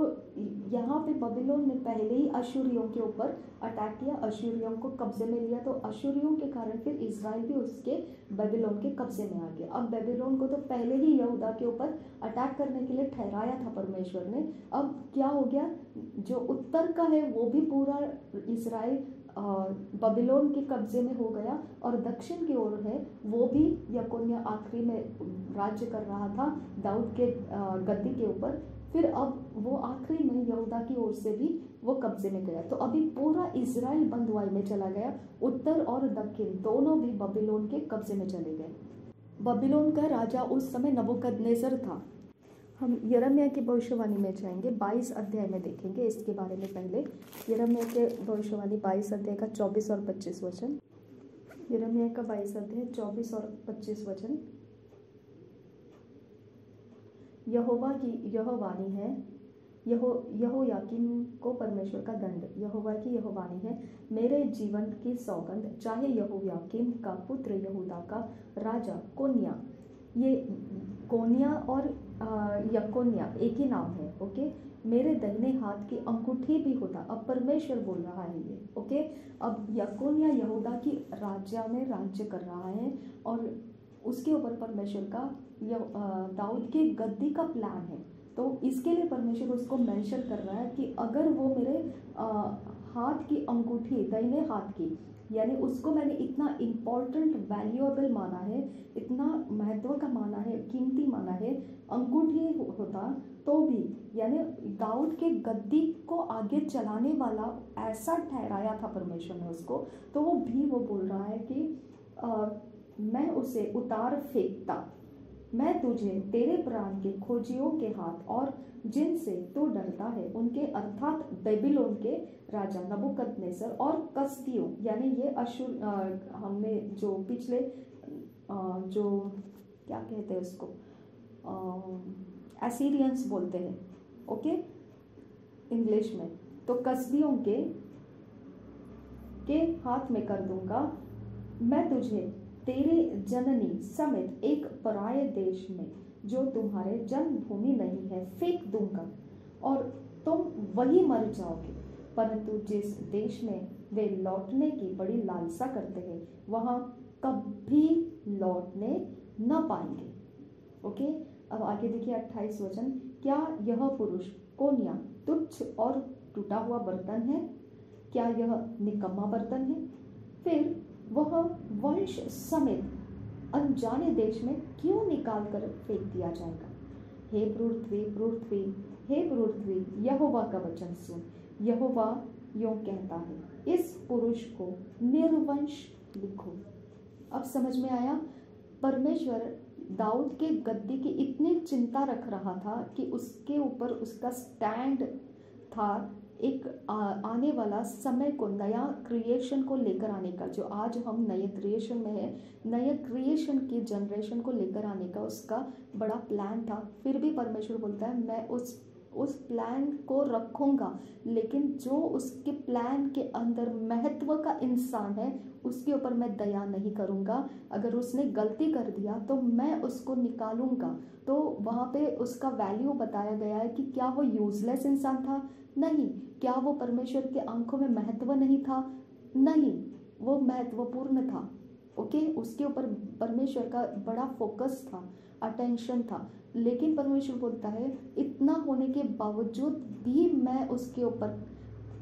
यहाँ पे बेबीलोन ने पहले ही अश्शूरियों के ऊपर अटैक किया, अश्शूरियों को कब्जे में लिया, तो अश्शूरियों के कारण फिर इज़राइल भी उसके बेबीलोन के कब्जे में आ गया। अब बेबीलोन को तो पहले ही यहूदा के ऊपर अटैक करने के लिए ठहराया था परमेश्वर ने। अब क्या हो गया, जो उत्तर का है वो भी पूरा इज़राइल बेबीलोन के कब्जे में हो गया, और दक्षिण की ओर है वो भी यकोन्याह आखिरी में राज्य कर रहा था दाऊद के गद्दी के ऊपर। फिर अब वो आखिरी में यहूदा की ओर से भी वो कब्जे में गया, तो अभी पूरा इज़राइल बंधुआई में चला गया, उत्तर और दक्षिण दोनों भी बेबीलोन के कब्जे में चले गए। बेबीलोन का राजा उस समय नबूकदनेस्सर था। हम यिर्मयाह की भविष्यवाणी में जाएंगे, 22 अध्याय में देखेंगे इसके बारे में। पहले यिर्मयाह के भविष्यवाणी 22 अध्याय का 24 और 25 वचन। यिर्मयाह का 22 अध्याय 24 और 25 वचन। यहोवा की यह वाणी है, यहोयाकीम को परमेश्वर का दंड। यहोवा की यह वाणी है, मेरे जीवन की सौगंध, चाहे यहोयाकीम का पुत्र यहूदा का राजा कोन्या, ये कोन्या और यकोन्याह एक ही नाम है, ओके, मेरे दाहिने हाथ की अंगूठी भी होता। अब परमेश्वर बोल रहा है ये, ओके। अब यकोन्याह यहूदा की राज्य में राज्य कर रहा है, और उसके ऊपर परमेश्वर का दाऊद की गद्दी का प्लान है। तो इसके लिए परमेश्वर उसको मेंशन कर रहा है कि अगर वो मेरे हाथ की अंगूठी, दाहिने हाथ की, यानी उसको मैंने इतना इम्पोर्टेंट वैल्यूएबल माना है, इतना महत्व का माना है, कीमती माना है, अंगूठी होता तो भी, यानी दाऊद के गद्दी को आगे चलाने वाला ऐसा ठहराया था परमेश्वर ने उसको, तो वो बोल रहा है कि मैं उसे उतार फेंकता। मैं तुझे तेरे प्राण के खोजियों के हाथ और जिनसे तू डरता है उनके अर्थात बेबीलोन के राजा नबूकदनेस्सर और कसदियों, यानी ये अशुर हमने जो पिछले जो क्या कहते हैं उसको, एसीरियंस बोलते हैं, ओके इंग्लिश में, तो कसदियों के हाथ में कर दूंगा। मैं तुझे तेरे जननी समेत एक पराये देश में जो तुम्हारे जन्मभूमि नहीं है फेंक दूंगा और तुम वही मर जाओगे। परंतु जिस देश में वे लौटने की बड़ी लालसा करते हैं वहां कभी लौटने न पाएंगे। ओके, अब आगे देखिए 28 वचन। क्या यह पुरुष कोन्या तुच्छ और टूटा हुआ बर्तन है? क्या यह निकम्मा बर्तन है? फिर वह वंश समेत अनजाने देश में क्यों निकाल कर फेंक दिया जाएगा? हे पृथ्वी पृथ्वी, हे पृथ्वी, यहोवा का वचन सुन। यहोवा यूं कहता है, इस पुरुष को निर्वंश लिखो। अब समझ में आया, परमेश्वर दाऊद के गद्दी की इतनी चिंता रख रहा था कि उसके ऊपर उसका स्टैंड था, एक आने वाला समय को, नया क्रिएशन को लेकर आने का, जो आज हम नए क्रिएशन में है, नए क्रिएशन की जनरेशन को लेकर आने का उसका बड़ा प्लान था। फिर भी परमेश्वर बोलता है मैं उस प्लान को रखूंगा, लेकिन जो उसके प्लान के अंदर महत्व का इंसान है उसके ऊपर मैं दया नहीं करूंगा। अगर उसने गलती कर दिया तो मैं उसको निकालूंगा। तो वहाँ पे उसका वैल्यू बताया गया है कि क्या वो यूजलेस इंसान था? नहीं। क्या वो परमेश्वर के आंखों में महत्व नहीं था? नहीं, वो महत्वपूर्ण था। ओके, उसके ऊपर परमेश्वर का बड़ा फोकस था, अटेंशन था। लेकिन परमेश्वर बोलता है इतना होने के बावजूद भी मैं उसके ऊपर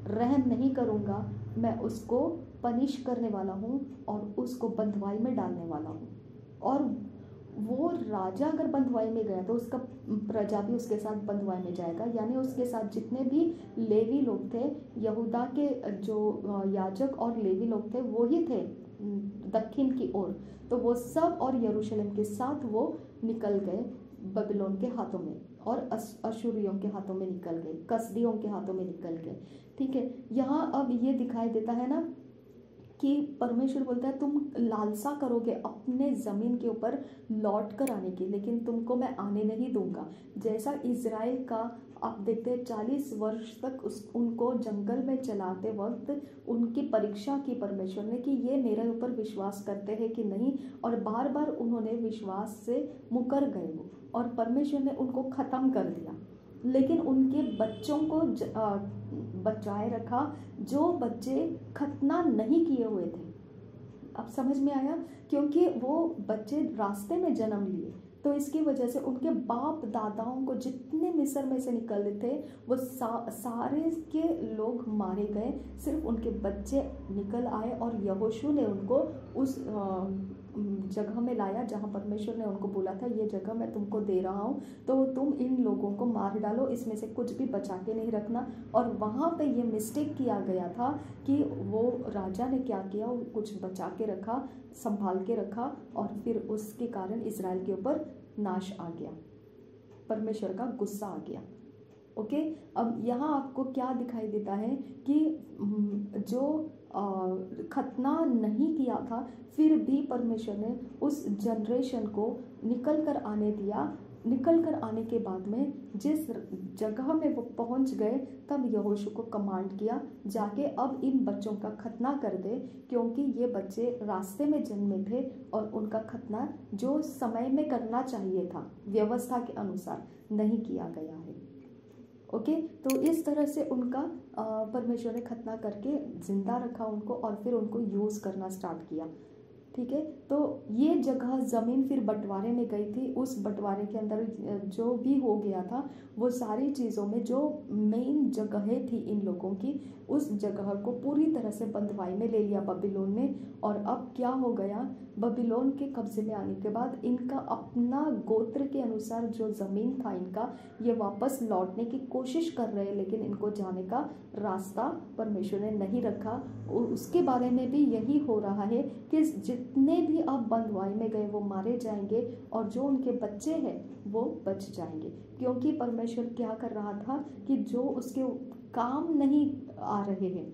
रहम नहीं करूँगा, मैं उसको पनिश करने वाला हूँ और उसको बंधुआई में डालने वाला हूँ। और वो राजा अगर बंधुआई में गया तो उसका प्रजा भी उसके साथ बंधुआई में जाएगा, यानी उसके साथ जितने भी लेवी लोग थे, यहूदा के जो याजक और लेवी लोग थे वो ही थे दक्षिण की ओर, तो वो सब और यरूशलेम के साथ वो निकल गए बबीलोन के हाथों में और अशूरियों के हाथों में निकल गए, कसदियों के हाथों में निकल गए। ठीक है, यहाँ अब ये दिखाई देता है ना कि परमेश्वर बोलता है तुम लालसा करोगे अपने ज़मीन के ऊपर लौट कर आने की, लेकिन तुमको मैं आने नहीं दूंगा। जैसा इज़राइल का आप देखते हैं 40 वर्ष तक उनको जंगल में चलाते वक्त उनकी परीक्षा की परमेश्वर ने कि ये मेरे ऊपर विश्वास करते हैं कि नहीं, और बार बार उन्होंने विश्वास से मुकर गए वो, और परमेश्वर ने उनको ख़त्म कर दिया। लेकिन उनके बच्चों को बचाए रखा, जो बच्चे खतना नहीं किए हुए थे। अब समझ में आया, क्योंकि वो बच्चे रास्ते में जन्म लिए, तो इसकी वजह से उनके बाप दादाओं को जितने मिस्र में से निकले थे वो सारे के लोग मारे गए, सिर्फ उनके बच्चे निकल आए। और यहोशू ने उनको उस जगह में लाया जहाँ परमेश्वर ने उनको बोला था ये जगह मैं तुमको दे रहा हूँ, तो तुम इन लोगों को मार डालो, इसमें से कुछ भी बचा के नहीं रखना। और वहाँ पे ये मिस्टेक किया गया था कि वो राजा ने क्या किया, वो कुछ बचा के रखा, संभाल के रखा, और फिर उसके कारण इजराइल के ऊपर नाश आ गया, परमेश्वर का गुस्सा आ गया। ओके, अब यहाँ आपको क्या दिखाई देता है कि जो खतना नहीं किया था फिर भी परमेश्वर ने उस जनरेशन को निकल कर आने दिया। निकल कर आने के बाद में जिस जगह में वो पहुंच गए, तब यहोशू को कमांड किया जाके अब इन बच्चों का खतना कर दे, क्योंकि ये बच्चे रास्ते में जन्मे थे और उनका खतना जो समय में करना चाहिए था व्यवस्था के अनुसार नहीं किया गया है। ओके, तो इस तरह से उनका परमेश्वर ने खतना करके जिंदा रखा उनको और फिर उनको यूज़ करना स्टार्ट किया। ठीक है, तो ये जगह ज़मीन फिर बंटवारे में गई थी। उस बंटवारे के अंदर जो भी हो गया था वो सारी चीज़ों में जो मेन जगहें थी इन लोगों की उस जगह को पूरी तरह से बंधुआई में ले लिया बबीलोन ने। और अब क्या हो गया, बबीलोन के कब्जे में आने के बाद इनका अपना गोत्र के अनुसार जो ज़मीन था इनका, ये वापस लौटने की कोशिश कर रहे हैं, लेकिन इनको जाने का रास्ता परमेश्वर ने नहीं रखा। उसके बारे में भी यही हो रहा है कि जितने भी अब बंधुआई में गए वो मारे जाएंगे और जो उनके बच्चे हैं वो बच जाएंगे। क्योंकि परमेश्वर क्या कर रहा था कि जो उसके काम नहीं आ रहे हैं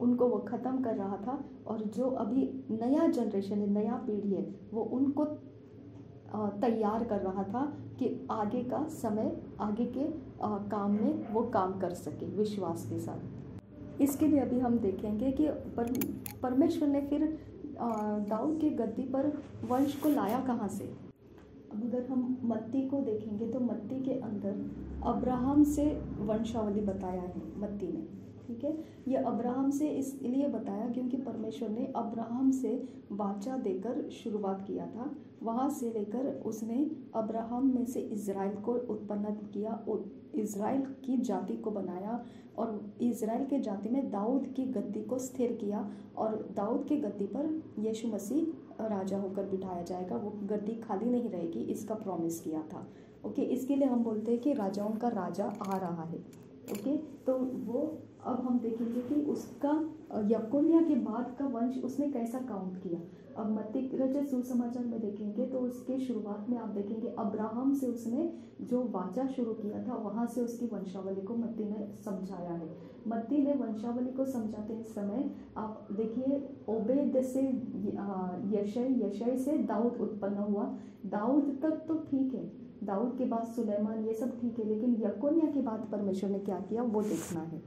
उनको वो ख़त्म कर रहा था, और जो अभी नया जनरेशन है, नया पीढ़ी है, वो उनको तैयार कर रहा था कि आगे का समय, आगे के काम में वो काम कर सके विश्वास के साथ। इसके लिए अभी हम देखेंगे कि परमेश्वर ने फिर दाऊद के गद्दी पर वंश को लाया कहाँ से। अब अगर हम मत्ती को देखेंगे तो मत्ती के अंदर अब्राहम से वंशावली बताया है मत्ती ने, ठीक है। ये अब्राहम से इसलिए बताया क्योंकि परमेश्वर ने अब्राहम से वाचा देकर शुरुआत किया था। वहाँ से लेकर उसने अब्राहम में से इज़राइल को उत्पन्न किया, इज़राइल की जाति को बनाया, और इज़राइल के जाति में दाऊद की गद्दी को स्थिर किया, और दाऊद की गद्दी पर यीशु मसीह राजा होकर बिठाया जाएगा। वो गद्दी खाली नहीं रहेगी, इसका प्रॉमिस किया था। ओके, इसके लिए हम बोलते हैं कि राजाओं का राजा आ रहा है। ओके, तो वो अब हम देखेंगे कि उसका यकोन्याह के बाद का वंश उसने कैसा काउंट किया। अब मत्ती रचित सुसमाचार में देखेंगे तो उसके शुरुआत में आप देखेंगे अब्राहम से उसने जो वाचा शुरू किया था, वहाँ से उसकी वंशावली को मत्ती ने समझाया है। मत्ती ने वंशावली को समझाते समय आप देखिए, ओबेद से यशय से दाऊद उत्पन्न हुआ। दाऊद तक तो ठीक है, दाऊद के बाद सुलेमान, ये सब ठीक है, लेकिन यकोन्याह के बाद परमेश्वर ने क्या किया वो देखना है।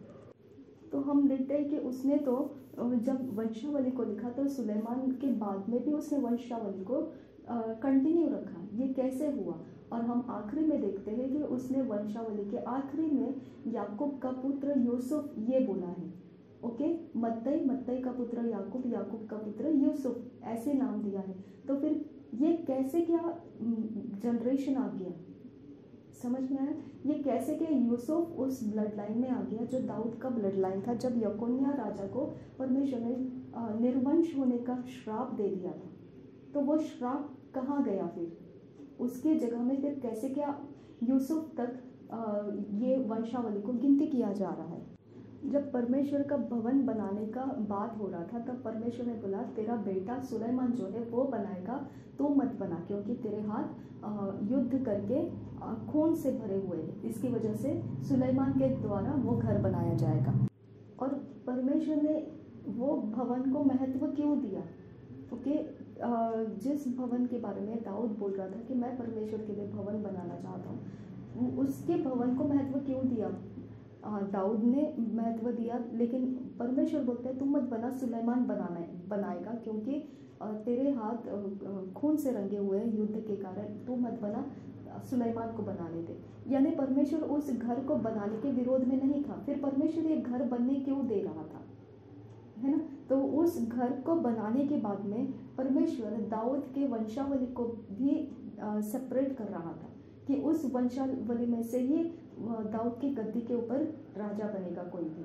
तो हम देखते हैं कि उसने तो जब वंशावली को लिखा तो सुलेमान के बाद में भी उसने वंशावली को कंटिन्यू रखा। ये कैसे हुआ? और हम आखिरी में देखते हैं कि उसने वंशावली के आखिरी में याकूब का पुत्र यूसुफ ये बोला है। ओके, मत्तई का पुत्र याकूब, याकूब का पुत्र यूसुफ, ऐसे नाम दिया है। तो फिर ये कैसे क्या जनरेशन आ गया, समझ में आया? ये कैसे कि यूसुफ उस ब्लड लाइन में आ गया जो दाऊद का ब्लड लाइन था। जब यकोन्याह राजा को परमेश्वर ने निर्वंश होने का श्राप दे दिया था, तो वो श्राप कहाँ गया? फिर उसके जगह में फिर कैसे क्या यूसुफ तक ये वंशावली को गिनती किया जा रहा है। जब परमेश्वर का भवन बनाने का बात हो रहा था तब परमेश्वर ने बोला तेरा बेटा सुलेमान जो है वो बनाएगा, तो मत बना, क्योंकि तेरे हाथ युद्ध करके खून से भरे हुए हैं। इसकी वजह से सुलेमान के द्वारा वो घर बनाया जाएगा। और परमेश्वर ने वो भवन को महत्व क्यों दिया? ओके, जिस भवन के बारे में दाऊद बोल रहा था कि मैं परमेश्वर के लिए भवन बनाना चाहता हूँ, उसके भवन को महत्व क्यों दिया? दाऊद ने महत्व दिया, लेकिन परमेश्वर बोलते हैं तुम मत बना, सुलेमान बनाएगा, क्योंकि तेरे हाथ खून से रंगे हुए हैं युद्ध के कारण, तू मत बना, सुलेमान को बनाने दे। यानी परमेश्वर उस घर को बनाने के विरोध में नहीं था। फिर परमेश्वर ये घर बनने क्यों दे रहा था, है ना? तो उस घर को बनाने के बाद में परमेश्वर दाऊद के वंशावली को भी सेपरेट कर रहा था कि उस वंशावली में से ही दाऊद की गद्दी के ऊपर राजा बनेगा कोई भी।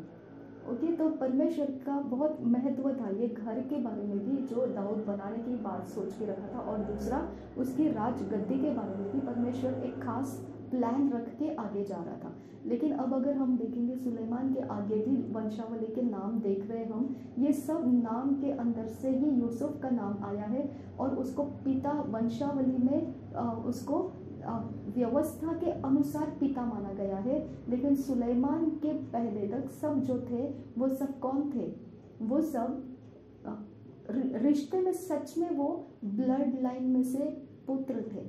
ओके, तो परमेश्वर का बहुत महत्व था ये घर के बारे में भी, जो दाऊद बनाने की बात सोच के रखा था। और दूसरा, उसकी राज गद्दी के बारे में भी परमेश्वर एक खास प्लान रख के आगे जा रहा था। लेकिन अब अगर हम देखेंगे सुलेमान के आगे भी वंशावली के नाम देख रहे हैं हम, ये सब नाम के अंदर से ही यूसुफ का नाम आया है, और उसको पिता वंशावली में उसको व्यवस्था के अनुसार पिता माना गया है। लेकिन सुलेमान के पहले तक सब जो थे वो सब कौन थे? वो सब रिश्ते में सच में वो ब्लड लाइन में से पुत्र थे।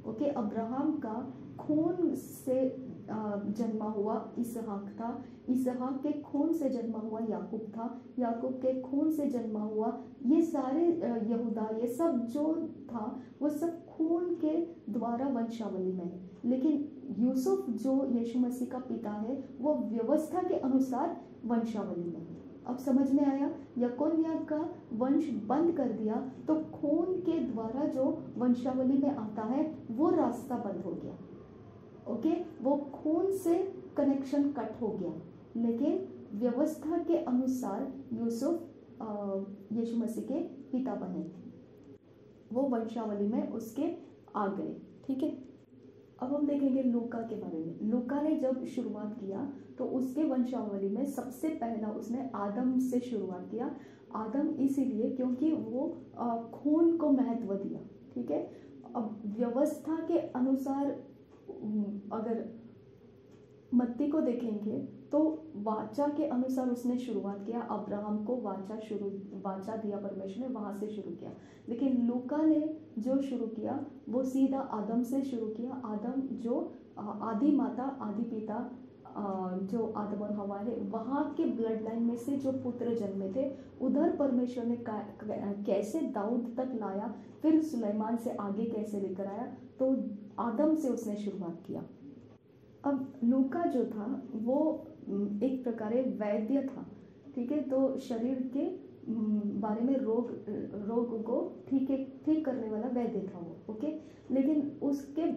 ओके, अब्राहम का खून से जन्मा हुआ इसहाक था, इसहाक के खून से जन्मा हुआ याकूब था, याकूब के खून से जन्मा हुआ ये सारे यहूदा, ये सब जो था वो सब खून के द्वारा वंशावली में है। लेकिन यूसुफ जो यीशु मसीह का पिता है वो व्यवस्था के अनुसार वंशावली में है। अब समझ में आया? यकोन्याह का वंश बंद कर दिया तो खून के द्वारा जो वंशावली में आता है वो रास्ता बंद हो गया। ओके, वो खून से कनेक्शन कट हो गया। लेकिन व्यवस्था के अनुसार यूसुफ यीशु मसीह के पिता बने, वो वंशावली में उसके आ गए। ठीक है, अब हम देखेंगे लूका के बारे में। लूका ने जब शुरुआत किया तो उसके वंशावली में सबसे पहला उसने आदम से शुरुआत किया। आदम इसीलिए क्योंकि वो खून को महत्व दिया। ठीक है, अब व्यवस्था के अनुसार अगर मत्ती को देखेंगे तो वाचा के अनुसार उसने शुरुआत किया। अब्राहम को वाचा दिया परमेश्वर ने, वहाँ से शुरू किया। लेकिन लूका ने जो शुरू किया वो सीधा आदम से शुरू किया। आदम जो आदि माता आदि पिता जो आदम और हवा है, वहाँ के ब्लड लाइन में से जो पुत्र जन्मे थे, उधर परमेश्वर ने कैसे दाऊद तक लाया, फिर सुलेमान से आगे कैसे लेकर आया, तो आदम से उसने शुरुआत किया। अब लूका जो था वो एक प्रकार वैद्य था। ठीक है, तो शरीर के बारे में रोग को ठीक करने वाला वैद्य था वो। ओके, लेकिन उसके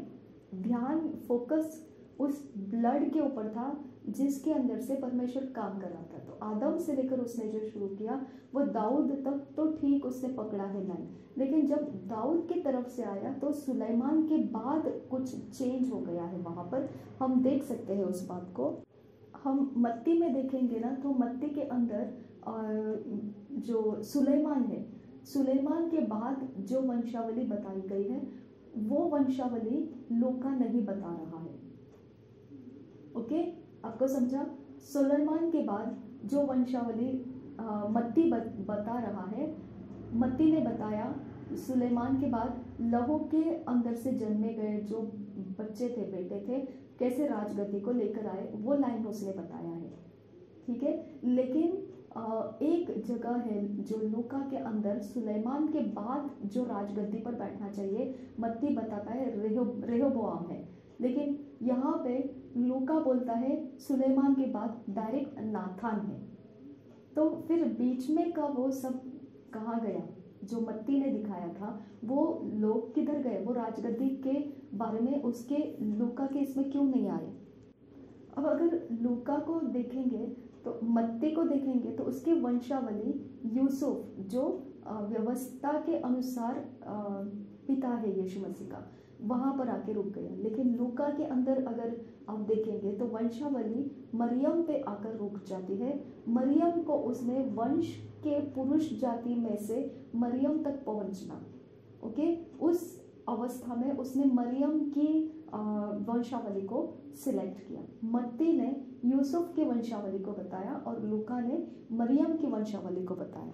ध्यान फोकस उस ब्लड के ऊपर था जिसके अंदर से परमेश्वर काम कर रहा था। तो आदम से लेकर उसने जो शुरू किया वो दाऊद तक तो ठीक उसने पकड़ा है लाइन, लेकिन जब दाऊद की तरफ से आया तो सुलेमान के बाद कुछ चेंज हो गया है। वहाँ पर हम देख सकते हैं उस बात को। हम मत्ती में देखेंगे ना, तो मत्ती के अंदर जो सुलेमान है, सुलेमान के बाद जो वंशावली बताई गई है वो वंशावली लूका नहीं बता रहा है। ओके, आपको समझा? सुलेमान के बाद जो वंशावली मत्ती बता रहा है, मत्ती ने बताया सुलेमान के बाद लहू के अंदर से जन्मे गए जो बच्चे थे, बेटे थे, कैसे राजगद्दी को लेकर आए, वो लाइन उसने बताया है। ठीक है, लेकिन एक जगह है जो लूका के अंदर सुलेमान के बाद जो राजगद्दी पर बैठना चाहिए, मत्ती बताता है रेहोबोआम है, लेकिन यहाँ पे लूका बोलता है सुलेमान के बाद डायरेक्ट नाथान है। तो फिर बीच में का वो सब कहाँ गया जो मत्ती ने दिखाया था, वो लोग किधर गए? वो राजगद्दी के बारे में उसके लूका के इसमें क्यों नहीं आए? अब अगर लूका को देखेंगे तो मत्ती को देखेंगे तो उसके वंशावली यूसुफ जो व्यवस्था के अनुसार पिता है यीशु मसीह का, वहाँ पर आके रुक गया। लेकिन लूका के अंदर अगर आप देखेंगे तो वंशावली मरियम पे आकर रुक जाती है। मरियम को उसने वंश के पुरुष जाति में से मरियम तक पहुंचना, ओके, उस अवस्था में उसने मरियम की वंशावली को सिलेक्ट किया। मत्ती ने यूसुफ के वंशावली को बताया और लूका ने मरियम की वंशावली को बताया।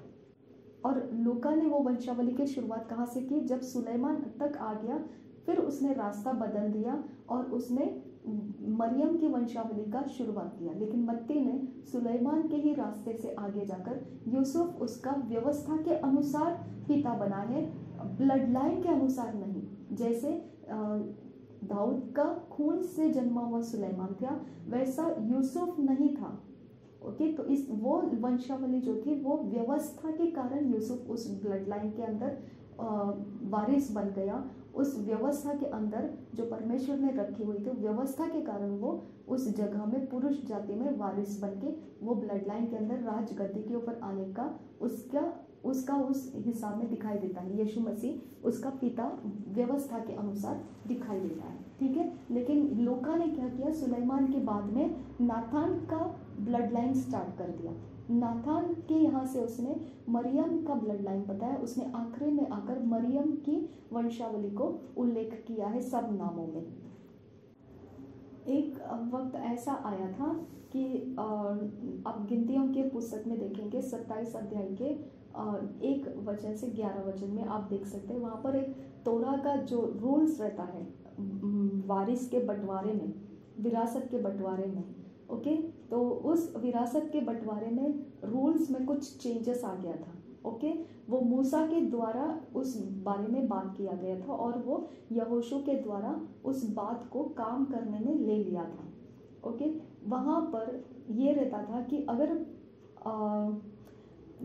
और लूका ने वो वंशावली की शुरुआत कहाँ से की? जब सुलेमान तक आ गया, फिर उसने रास्ता बदल दिया और उसने मरियम की वंशावली का शुरुआत किया। लेकिन मत्ती ने सुलेमान के ही रास्ते से आगे जाकर यूसुफ उसका व्यवस्था के अनुसार पिता बना है, ब्लड लाइन के अनुसार नहीं। जैसे दाऊद का खून से जन्मा हुआ सुलेमान था, वैसा यूसुफ नहीं था। ओके, तो इस वो वंशावली जो थी वो व्यवस्था के कारण यूसुफ उस ब्लड लाइन के अंदर वारिस बन गया। उस व्यवस्था के अंदर जो परमेश्वर ने रखी हुई थी, व्यवस्था के कारण वो उस जगह में पुरुष जाति में वारिस बन के वो ब्लड लाइन के अंदर राजगद्दी के ऊपर आने का उसका उस हिसाब में दिखाई देता है। यीशु मसीह उसका पिता व्यवस्था के अनुसार दिखाई देता है। ठीक है, लेकिन लूका ने क्या किया? सुलेमान के बाद में नाथान का ब्लड लाइन स्टार्ट कर दिया। नाथान के यहाँ से उसने मरियम का ब्लड लाइन बताया। उसने आखिरी में आकर मरियम की वंशावली को उल्लेख किया है सब नामों में। एक वक्त ऐसा आया था कि आप गिनतियों के पुस्तक में देखेंगे 27 अध्याय के 1 वचन से 11 वचन में आप देख सकते हैं, वहाँ पर एक तोरा का जो रूल्स रहता है वारिस के बंटवारे में, विरासत के बंटवारे में। ओके, तो उस विरासत के बंटवारे में रूल्स में कुछ चेंजेस आ गया था। ओके, वो मूसा के द्वारा उस बारे में बात किया गया था और वो यहोशू के द्वारा उस बात को काम करने में ले लिया था। ओके, वहाँ पर ये रहता था कि अगर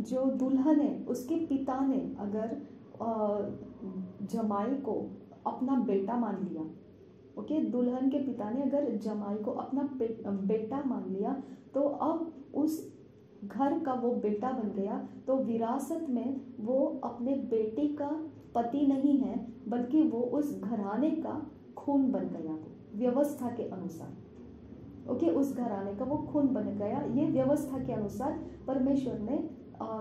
जो दुल्हन है उसके पिता ने अगर जमाई को अपना बेटा मान लिया, ओके, दुल्हन के पिता ने अगर जमाई को अपना बेटा मान लिया, तो अब उस घर का वो बेटा बन गया, तो विरासत में वो अपने बेटे का पति नहीं है, बल्कि वो उस घराने का खून बन गया, वो व्यवस्था के अनुसार। ओके, उस घराने का वो खून बन गया। ये व्यवस्था के अनुसार परमेश्वर ने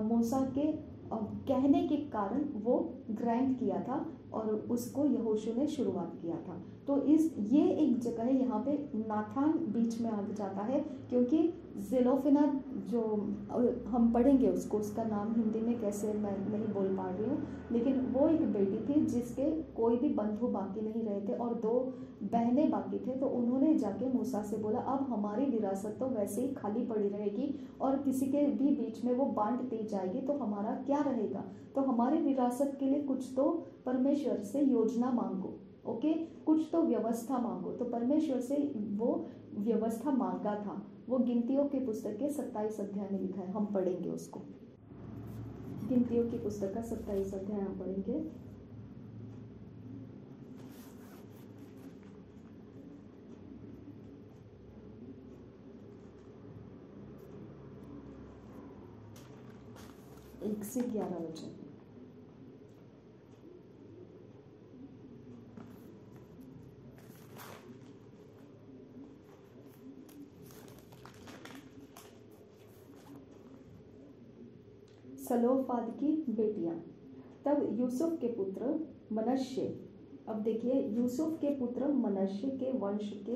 मूसा के कहने के कारण वो ग्रांट किया था और उसको यहोशू ने शुरुआत किया था। तो ये एक जगह है, यहाँ पे नाथान बीच में आ जाता है, क्योंकि जेलोफिना जो हम पढ़ेंगे उसका नाम हिंदी में कैसे मैं नहीं बोल पा रही हूँ, लेकिन वो एक बेटी थी जिसके कोई भी बंधु बाकी नहीं रहे थे और 2 बहनें बाकी थे। तो उन्होंने जाके मूसा से बोला, अब हमारी विरासत तो वैसे ही खाली पड़ी रहेगी और किसी के भी बीच में वो बांट दी जाएगी, तो हमारा क्या रहेगा? तो हमारी विरासत के लिए कुछ तो परमेश्वर से योजना मांगो। ओके, कुछ तो व्यवस्था मांगो। तो परमेश्वर से वो व्यवस्था मांगा था। वो गिनतियों की पुस्तक के 27 अध्याय में लिखा है, हम पढ़ेंगे उसको। गिनतियों की पुस्तक का 27 अध्याय हम पढ़ेंगे। एक से 11 वचन। सलोफाद की बेटियां। तब यूसुफ के पुत्र मनश्शे, अब देखिए यूसुफ के पुत्र मनश्शे के वंश के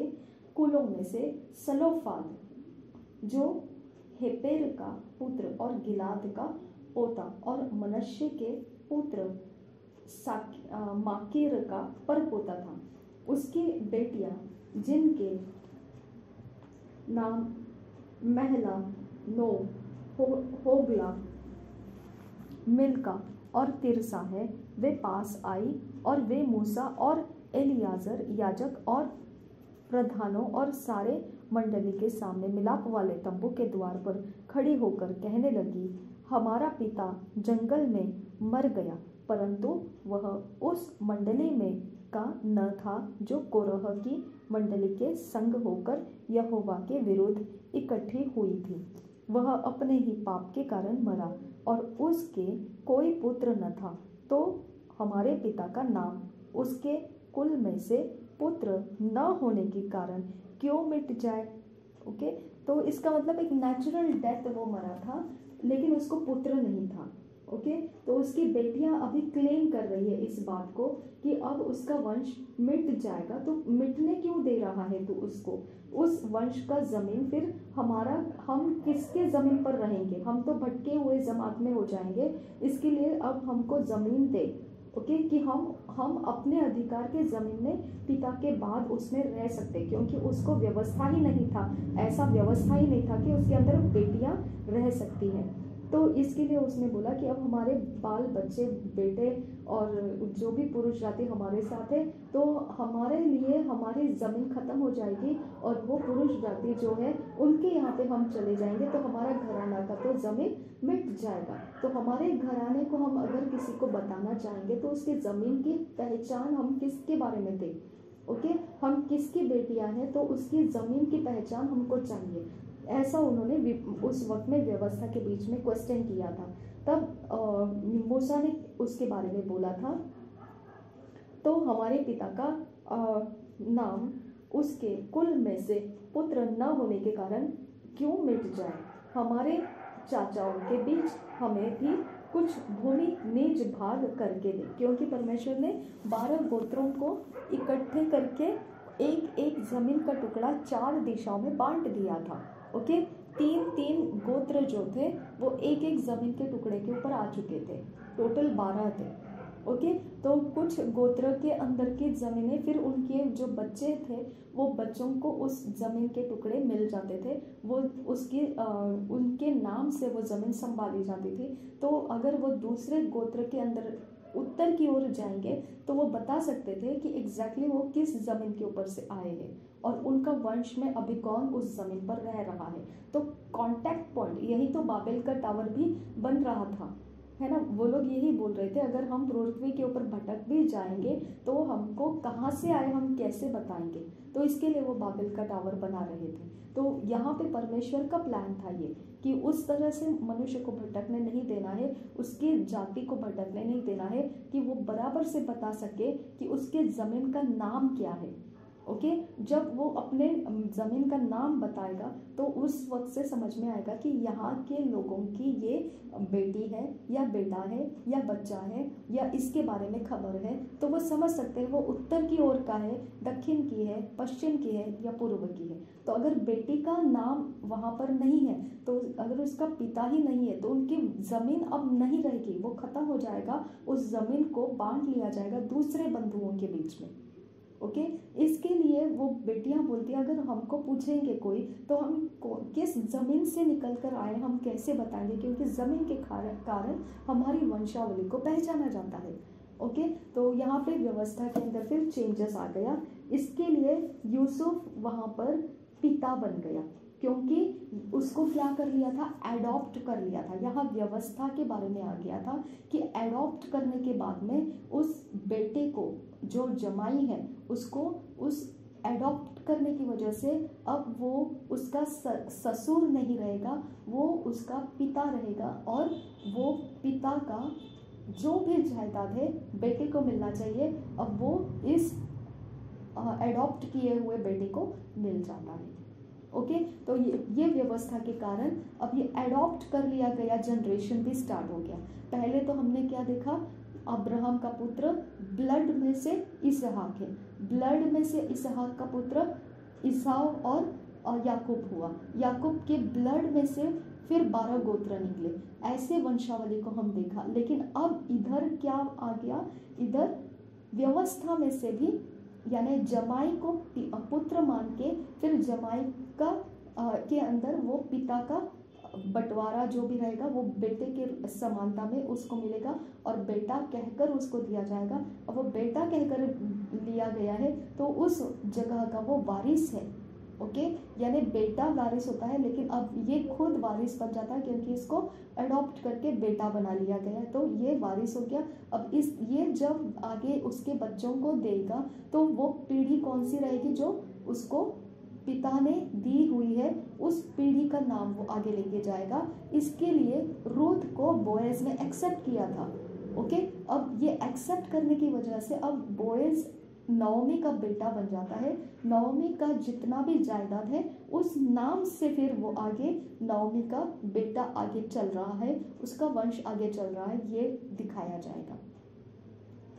कुलों में से सलोफाद, जो हेपेर का पुत्र और गिलाद का पोता और मनश्शे के पुत्र माकीर का परपोता था, उसकी बेटियां जिनके नाम महला, नो, होगला, मिल्का और तिरसा है, वे पास आई और वे मूसा और एलियाजर याजक और प्रधानों और सारे मंडली के सामने मिलाप वाले तंबू के द्वार पर खड़ी होकर कहने लगी, हमारा पिता जंगल में मर गया, परंतु वह उस मंडली में का न था जो कोरह की मंडली के संग होकर यहोवा के विरुद्ध इकट्ठी हुई थी। वह अपने ही पाप के कारण मरा और उसके कोई पुत्र न था, तो हमारे पिता का नाम उसके कुल में से पुत्र न होने के कारण क्यों मिट जाए? ओके, तो इसका मतलब एक नेचुरल डेथ वो मरा था, लेकिन उसको पुत्र नहीं था। ओके, तो उसकी बेटियां अभी क्लेम कर रही है इस बात को कि अब उसका वंश मिट जाएगा। तो मिटने क्यों दे रहा है तू उसको? उस वंश का जमीन फिर हम किसके जमीन पर रहेंगे? हम तो भटके हुए जमात में हो जाएंगे। इसके लिए अब हमको जमीन दे। ओके, कि हम अपने अधिकार के जमीन में पिता के बाद उसमें रह सकते, क्योंकि उसको व्यवस्था ही नहीं था, ऐसा व्यवस्था ही नहीं था कि उसके अंदर बेटियां रह सकती हैं। तो इसके लिए उसने बोला कि अब हमारे बाल बच्चे, बेटे और जो भी पुरुष जाति हमारे साथ है, तो हमारे लिए हमारी ज़मीन ख़त्म हो जाएगी और वो पुरुष जाति जो है उनके यहाँ पे हम चले जाएंगे, तो हमारा घराना का तो ज़मीन मिट जाएगा। तो हमारे घराने को हम अगर किसी को बताना चाहेंगे तो उसके ज़मीन की पहचान हम किसके बारे में दें? ओके, हम किसकी बेटियां हैं, तो उसकी ज़मीन की पहचान हमको चाहिए। ऐसा उन्होंने उस वक्त में व्यवस्था के बीच में क्वेश्चन किया था। तब मूसा ने उसके बारे में बोला था, तो हमारे पिता का नाम उसके कुल में से पुत्र न होने के कारण क्यों मिट जाए? हमारे चाचाओं के बीच हमें भी कुछ भूमि निज भाग करके दे, क्योंकि परमेश्वर ने 12 गोत्रों को इकट्ठे करके एक एक जमीन का टुकड़ा 4 दिशाओं में बांट दिया था। ओके, 3-3 गोत्र जो थे वो एक एक जमीन के टुकड़े के ऊपर आ चुके थे, टोटल 12 थे। ओके, तो कुछ गोत्र के अंदर की ज़मीनें फिर उनके जो बच्चे थे वो बच्चों को उस ज़मीन के टुकड़े मिल जाते थे, वो उनके नाम से वो ज़मीन संभाली जाती थी। तो अगर वो दूसरे गोत्र के अंदर उत्तर की ओर जाएंगे तो वो बता सकते थे कि एग्जैक्टली वो किस ज़मीन के ऊपर से आए हैं और उनका वंश में अभी कौन उस ज़मीन पर रह रहा है। तो कॉन्टैक्ट पॉइंट, यही तो बाबेल का टावर भी बन रहा था, है ना। वो लोग यही बोल रहे थे, अगर हम पृथ्वी के ऊपर भटक भी जाएंगे तो हमको कहाँ से आए हम कैसे बताएंगे। तो इसके लिए वो बाबेल का टावर बना रहे थे। तो यहाँ पे परमेश्वर का प्लान था ये कि उस तरह से मनुष्य को भटकने नहीं देना है, उसकी जाति को भटकने नहीं देना है, कि वो बराबर से बता सके कि उसके ज़मीन का नाम क्या है। ओके, जब वो अपने ज़मीन का नाम बताएगा तो उस वक्त से समझ में आएगा कि यहाँ के लोगों की ये बेटी है या बेटा है या बच्चा है या इसके बारे में खबर है, तो वो समझ सकते हैं वो उत्तर की ओर का है, दक्षिण की है, पश्चिम की है या पूर्व की है। तो अगर बेटी का नाम वहाँ पर नहीं है, तो अगर उसका पिता ही नहीं है, तो उनकी ज़मीन अब नहीं रहेगी, वो खत्म हो जाएगा, उस ज़मीन को बांट लिया जाएगा दूसरे बंधुओं के बीच में। ओके, इसके लिए वो बेटियां बोलती है अगर हमको पूछेंगे कोई तो हम किस ज़मीन से निकल कर आए हम कैसे बताएंगे, क्योंकि ज़मीन के कारण हमारी वंशावली को पहचाना जाता है। ओके, तो यहाँ पे व्यवस्था के अंदर फिर चेंजेस आ गया। इसके लिए यूसुफ वहाँ पर पिता बन गया, क्योंकि उसको क्या कर लिया था, एडॉप्ट कर लिया था। यहाँ व्यवस्था के बारे में आ गया था कि एडॉप्ट करने के बाद में उस बेटे को जो जमाई है उसको उस एडॉप्ट करने की वजह से अब वो उसका ससुर नहीं रहेगा, वो उसका पिता रहेगा, और वो पिता का जो भी जायदाद है बेटे को मिलना चाहिए, अब वो इस एडॉप्ट किए हुए बेटे को मिल जाता है। ओके, तो ये व्यवस्था के कारण अब ये एडॉप्ट कर लिया गया जनरेशन भी स्टार्ट हो गया। पहले तो हमने क्या देखा, अब्राहम का पुत्र ब्लड में से इसहाक है, ब्लड में से इसहाक का पुत्र ईसाऊ और याकूब हुआ, याकूब के ब्लड में से फिर 12 गोत्र निकले, ऐसे वंशावली को हम देखा। लेकिन अब इधर क्या आ गया, इधर व्यवस्था में से भी यानी जमाई को पुत्र मान के फिर जमाई का के अंदर वो पिता का बंटवारा जो भी रहेगा वो बेटे के समानता में उसको मिलेगा, और बेटा कहकर उसको दिया जाएगा। अब वो बेटा कहकर लिया गया है तो उस जगह का वो वारिस है। ओके, यानी बेटा वारिस होता है, लेकिन अब ये खुद वारिस बन जाता है क्योंकि इसको अडॉप्ट करके बेटा बना लिया गया है, तो ये वारिस हो गया। अब ये जब आगे उसके बच्चों को देगा तो वो पीढ़ी कौन सी रहेगी, जो उसको पिता ने दी हुई है, उस पीढ़ी का नाम वो आगे लेके जाएगा। इसके लिए रूथ को बोएज ने एक्सेप्ट किया था। ओके, अब ये एक्सेप्ट करने की वजह से अब बोएज नओमी का बेटा बन जाता है। नओमी का जितना भी जायदाद है उस नाम से फिर वो आगे नओमी का बेटा आगे चल रहा है, उसका वंश आगे चल रहा है, ये दिखाया जाएगा।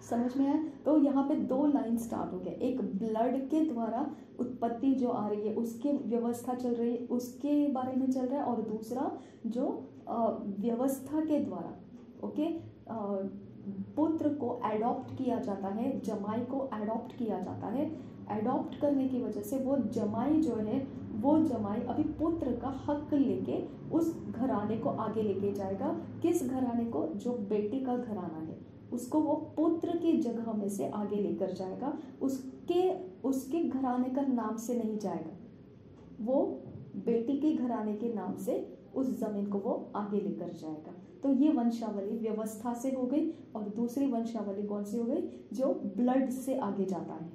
समझ में आया? तो यहाँ पे 2 लाइन स्टार्ट हो गया, एक ब्लड के द्वारा उत्पत्ति जो आ रही है उसकी व्यवस्था चल रही है, उसके बारे में चल रहा है, और दूसरा जो व्यवस्था के द्वारा ओके पुत्र को एडॉप्ट किया जाता है, जमाई को एडॉप्ट किया जाता है। एडॉप्ट करने की वजह से वो जमाई जो है वो जमाई अभी पुत्र का हक लेके उस घराने को आगे लेके जाएगा। किस घराने को? जो बेटी का घराना है उसको वो पुत्र की जगह में से आगे लेकर जाएगा, उसके घराने का नाम से नहीं जाएगा, वो बेटी के घराने के नाम से उस जमीन को वो आगे लेकर जाएगा। तो ये वंशावली व्यवस्था से हो गई, और दूसरी वंशावली कौन सी हो गई? जो ब्लड से आगे जाता है।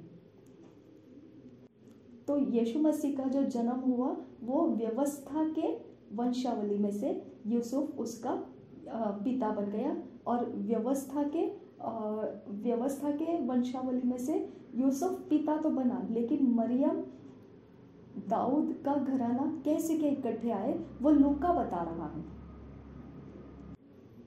तो यीशु मसीह का जो जन्म हुआ वो व्यवस्था के वंशावली में से यूसुफ उसका पिता बन गया, और व्यवस्था के वंशावली में से यूसुफ पिता तो बना, लेकिन मरियम दाऊद का घराना कैसे के इकट्ठे आए वो लूका बता रहा है,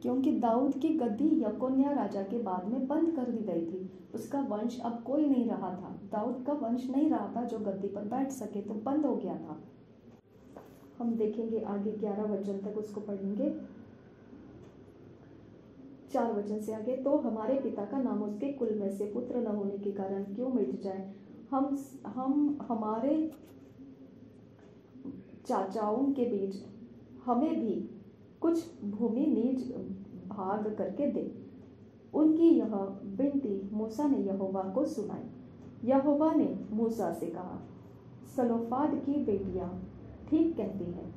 क्योंकि दाऊद की गद्दी यकोन्या राजा के बाद में बंद कर दी गई थी। उसका वंश अब कोई नहीं रहा था, दाऊद का वंश नहीं रहा था जो गद्दी पर बैठ सके, तो बंद हो गया था। हम देखेंगे आगे 11 वचन तक उसको पढ़ेंगे, 4 वचन से आगे। तो हमारे पिता का नाम उसके कुल में से पुत्र न होने के कारण क्यों मिट जाए, हम हमारे चाचाओं के बीच हमें भी कुछ भूमि नीज भाग करके दे। उनकी यह विनती मूसा ने यहोवा को सुनाई। यहोवा ने मूसा से कहा, सलोफाद की बेटियां ठीक कहती हैं,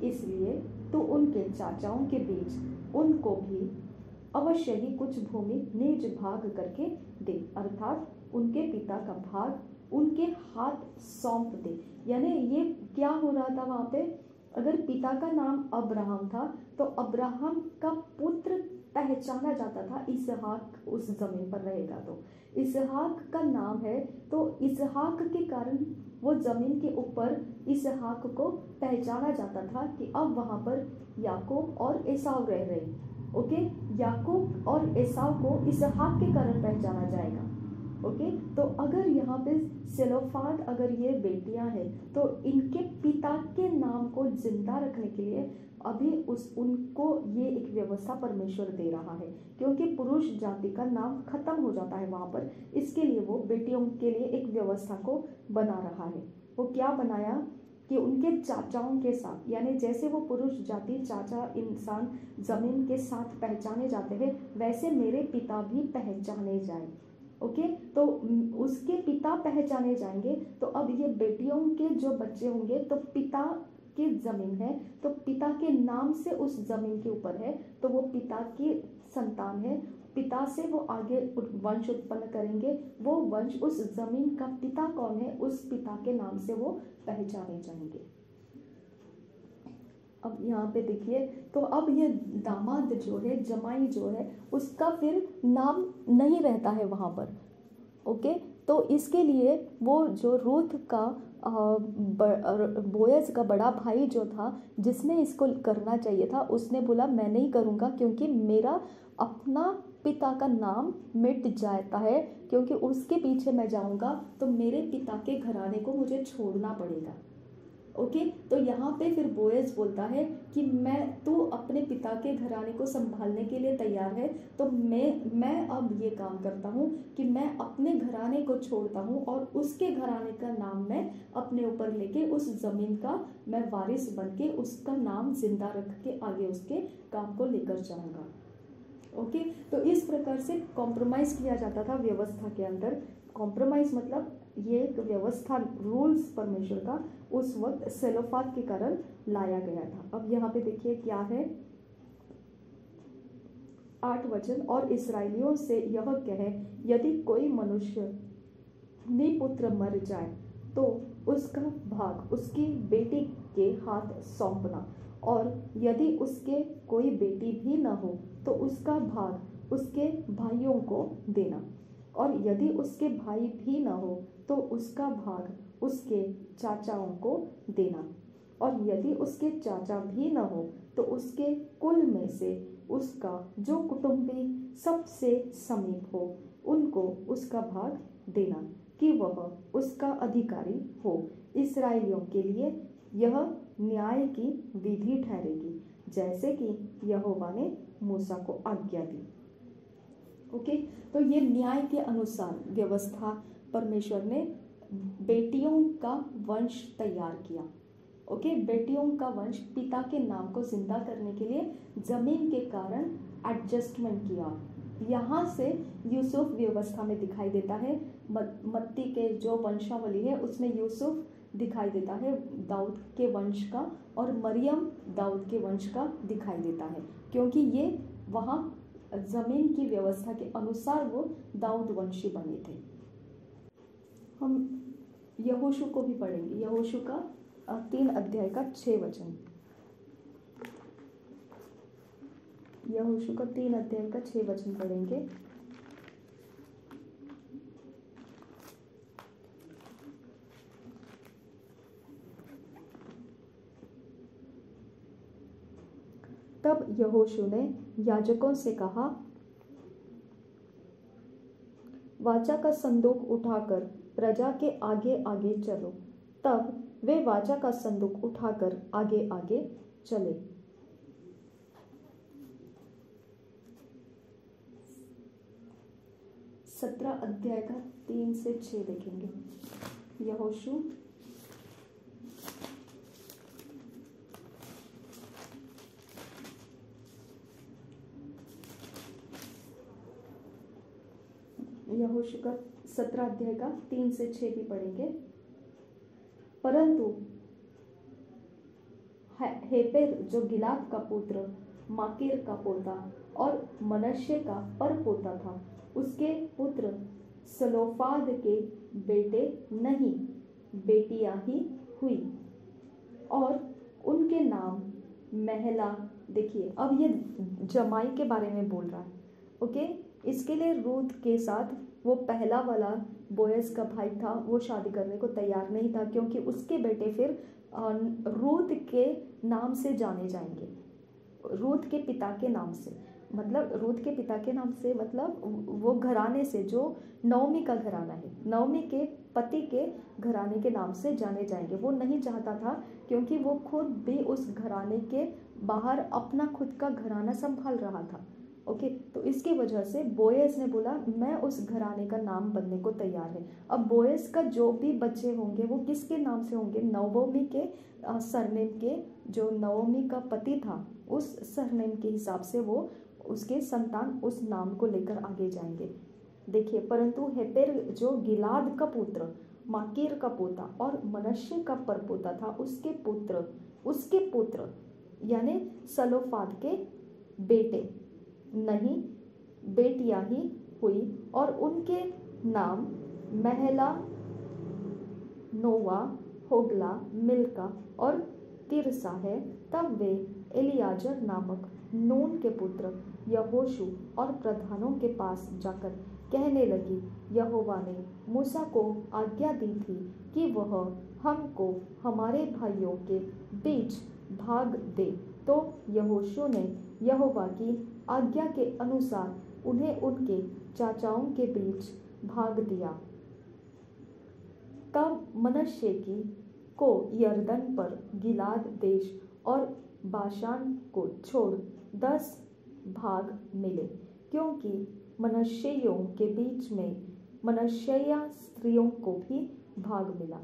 इसलिए तो उनके चाचाओं के बीच उनको भी अवश्य ही कुछ भूमि निज भाग करके दे, अर्थात उनके पिता का भाग उनके हाथ सौंप दे। यानी ये क्या हो रहा था वहां पे, अगर पिता का नाम अब्राहम था तो अब्राहम का पुत्र पहचाना जाता था, इसहाक उस जमीन पर रहेगा तो इसहाक का नाम है, तो इसहाक के कारण वो जमीन के ऊपर इसहाक को पहचाना जाता था कि अब वहां पर याकूब और एसाव रह रहे। ओके, याकूब और एसाव को इसहाक के कारण पहचाना जाएगा। ओके, तो अगर यहाँ पे सेलोफाद अगर ये बेटियां हैं तो इनके पिता के नाम को जिंदा रखने के लिए अभी उनको ये एक व्यवस्था परमेश्वर दे रहा है, क्योंकि पुरुष जाति का नाम खत्म हो जाता है वहां पर। इसके लिए वो बेटियों के लिए एक व्यवस्था को बना रहा है। वो क्या बनाया कि उनके चाचाओं के साथ, यानी जैसे वो पुरुष जाति चाचा इंसान जमीन के साथ पहचाने जाते हैं, वैसे मेरे पिता भी पहचाने जाए। ओके, तो उसके पिता पहचाने जाएंगे। तो अब ये बेटियों के जो बच्चे होंगे तो पिता की जमीन है, तो पिता के नाम से उस जमीन के ऊपर है, तो वो पिता की संतान है। पिता से वो आगे वंश उत्पन्न करेंगे, वो वंश उस जमीन का पिता कौन है उस पिता के नाम से वो पहचाने जाएंगे। अब यहाँ पे देखिए, तो अब ये दामाद जो है, जमाई जो है, उसका फिर नाम नहीं रहता है वहाँ पर। ओके, तो इसके लिए वो जो रूथ का बोयज का बड़ा भाई जो था, जिसने इसको करना चाहिए था, उसने बोला मैं नहीं करूँगा, क्योंकि मेरा अपना पिता का नाम मिट जाता है, क्योंकि उसके पीछे मैं जाऊँगा तो मेरे पिता के घराने को मुझे छोड़ना पड़ेगा। ओके, तो यहाँ पे फिर बोयज बोलता है कि तू अपने पिता के घराने को संभालने के लिए तैयार है, तो मैं अब ये काम करता हूँ कि मैं अपने घराने को छोड़ता हूँ और उसके घराने का नाम मैं अपने ऊपर लेके उस जमीन का मैं वारिस बन के उसका नाम जिंदा रख के आगे उसके काम को लेकर जाऊँगा। ओके, तो इस प्रकार से कॉम्प्रोमाइज किया जाता था व्यवस्था के अंदर। कॉम्प्रोमाइज मतलब ये एक व्यवस्था, रूल्स परमेश्वर का उस वक्त सेलोफाद के कारण लाया गया था। अब यहाँ पे देखिए क्या है 8 वचन, और इस्राएलियों से यह कहे, यदि कोई मनुष्य निपुत्र मर जाए तो उसका भाग उसकी बेटी के हाथ सौंपना, और यदि उसके कोई बेटी भी न हो तो उसका भाग उसके भाइयों को देना, और यदि उसके भाई भी न हो तो उसका भाग उसके चाचाओं को देना, और यदि उसके चाचा भी न हो तो उसके कुल में से उसका जो कुटुंबी सबसे समीप हो उनको उसका भाग देना, कि वह उसका अधिकारी हो। इस्राएलियों के लिए यह न्याय की विधि ठहरेगी, जैसे कि यहोवा ने मूसा को आज्ञा दी। ओके, तो ये न्याय के अनुसार व्यवस्था परमेश्वर ने बेटियों का वंश तैयार किया। ओके, बेटियों का वंश पिता के नाम को जिंदा करने के लिए जमीन के कारण एडजस्टमेंट किया। यहाँ से यूसुफ व्यवस्था में दिखाई देता है। मत्ती के जो वंशावली है उसमें यूसुफ दिखाई देता है दाऊद के वंश का, और मरियम दाऊद के वंश का दिखाई देता है, क्योंकि ये वहाँ जमीन की व्यवस्था के अनुसार वो दाऊद वंशी बने थे। हम यहोशू को भी पढ़ेंगे, यहोशू का 3 अध्याय का 6 वचन। यहोशू का 3 अध्याय का 6 वचन पढ़ेंगे। तब यहोशू ने याजकों से कहा, वाचा का संदूक उठाकर प्रजा के आगे आगे चलो। तब वे वाचा का संदूक उठाकर आगे आगे चले। सत्रह अध्याय का 3 से 6 देखेंगे। यहोशू का 17 अध्याय का 3 से 6 भी पढ़ेंगे। परंतु हेपेर जो गिलाद का पुत्र माकीर का पोता और मनश्शे का परपोता था। उसके पुत्र सलोफाद के बेटे नहीं, बेटियां ही हुई, और उनके नाम महला। देखिए अब ये जमाई के बारे में बोल रहा है। ओके, इसके लिए रूथ के साथ वो पहला वाला बोयस का भाई था, वो शादी करने को तैयार नहीं था, क्योंकि उसके बेटे फिर रूथ के नाम से जाने जाएंगे, रूथ के पिता के नाम से, मतलब रूथ के पिता के नाम से, मतलब वो घराने से जो नवमी का घराना है, नवमी के पति के घराने के नाम से जाने जाएंगे। वो नहीं चाहता था, क्योंकि वो खुद भी उस घराने के बाहर अपना खुद का घराना संभाल रहा था। ओके, तो इसकी वजह से बोयस ने बोला मैं उस घराने का नाम बनने को तैयार है। अब बोयस का जो भी बच्चे होंगे वो किसके नाम से होंगे? नवोमी के सरनेम के, जो नवोमी का पति था उस सरनेम के हिसाब से वो उसके संतान उस नाम को लेकर आगे जाएंगे। देखिए, परंतु हेपेर जो गिलाद का पुत्र, माकीर का पोता और मनश्शे का परपोता था, उसके पुत्र यानी सलोफाद के बेटे नहीं, बेटियां ही हुई, और उनके नाम महला, नोवा, होगला, मिल्का और तिरसा है। तब वे एलियाजर नामक नून के पुत्र यहोशू और प्रधानों के पास जाकर कहने लगी, यहोवा ने मूसा को आज्ञा दी थी कि वह हमको हमारे भाइयों के बीच भाग दे। तो यहोशू ने यहोवा की आज्ञा के अनुसार उन्हें उनके चाचाओं के बीच भाग दिया। तब मनश्शे को यरदन पर गिलाद देश और बाशान को छोड़ 10 भाग मिले, क्योंकि मनश्शेइयों के बीच में मनश्शेया स्त्रियों को भी भाग मिला,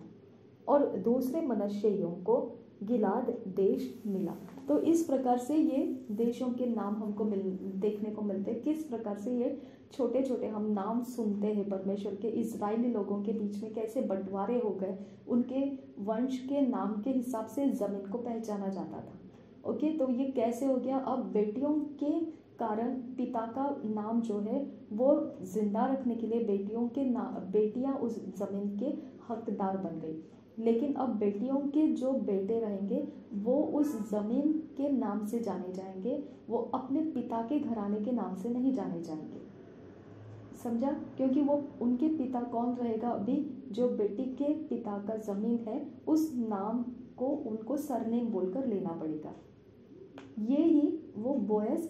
और दूसरे मनश्शेइयों को गिलाद देश मिला। तो इस प्रकार से ये देशों के नाम हमको देखने को मिलते हैं। किस प्रकार से ये छोटे छोटे हम नाम सुनते हैं परमेश्वर के। इजरायली लोगों के बीच में कैसे बंटवारे हो गए, उनके वंश के नाम के हिसाब से जमीन को पहचाना जाता था। ओके, तो ये कैसे हो गया? अब बेटियों के कारण पिता का नाम जो है वो जिंदा रखने के लिए बेटियां उस जमीन के हकदार बन गई। लेकिन अब बेटियों के जो बेटे रहेंगे वो उस जमीन के नाम से जाने जाएंगे, वो अपने पिता के घराने के नाम से नहीं जाने जाएंगे। समझा? क्योंकि वो उनके पिता कौन रहेगा? अभी जो बेटी के पिता का जमीन है उस नाम को उनको सरनेम बोलकर लेना पड़ेगा। ये ही वो बोयस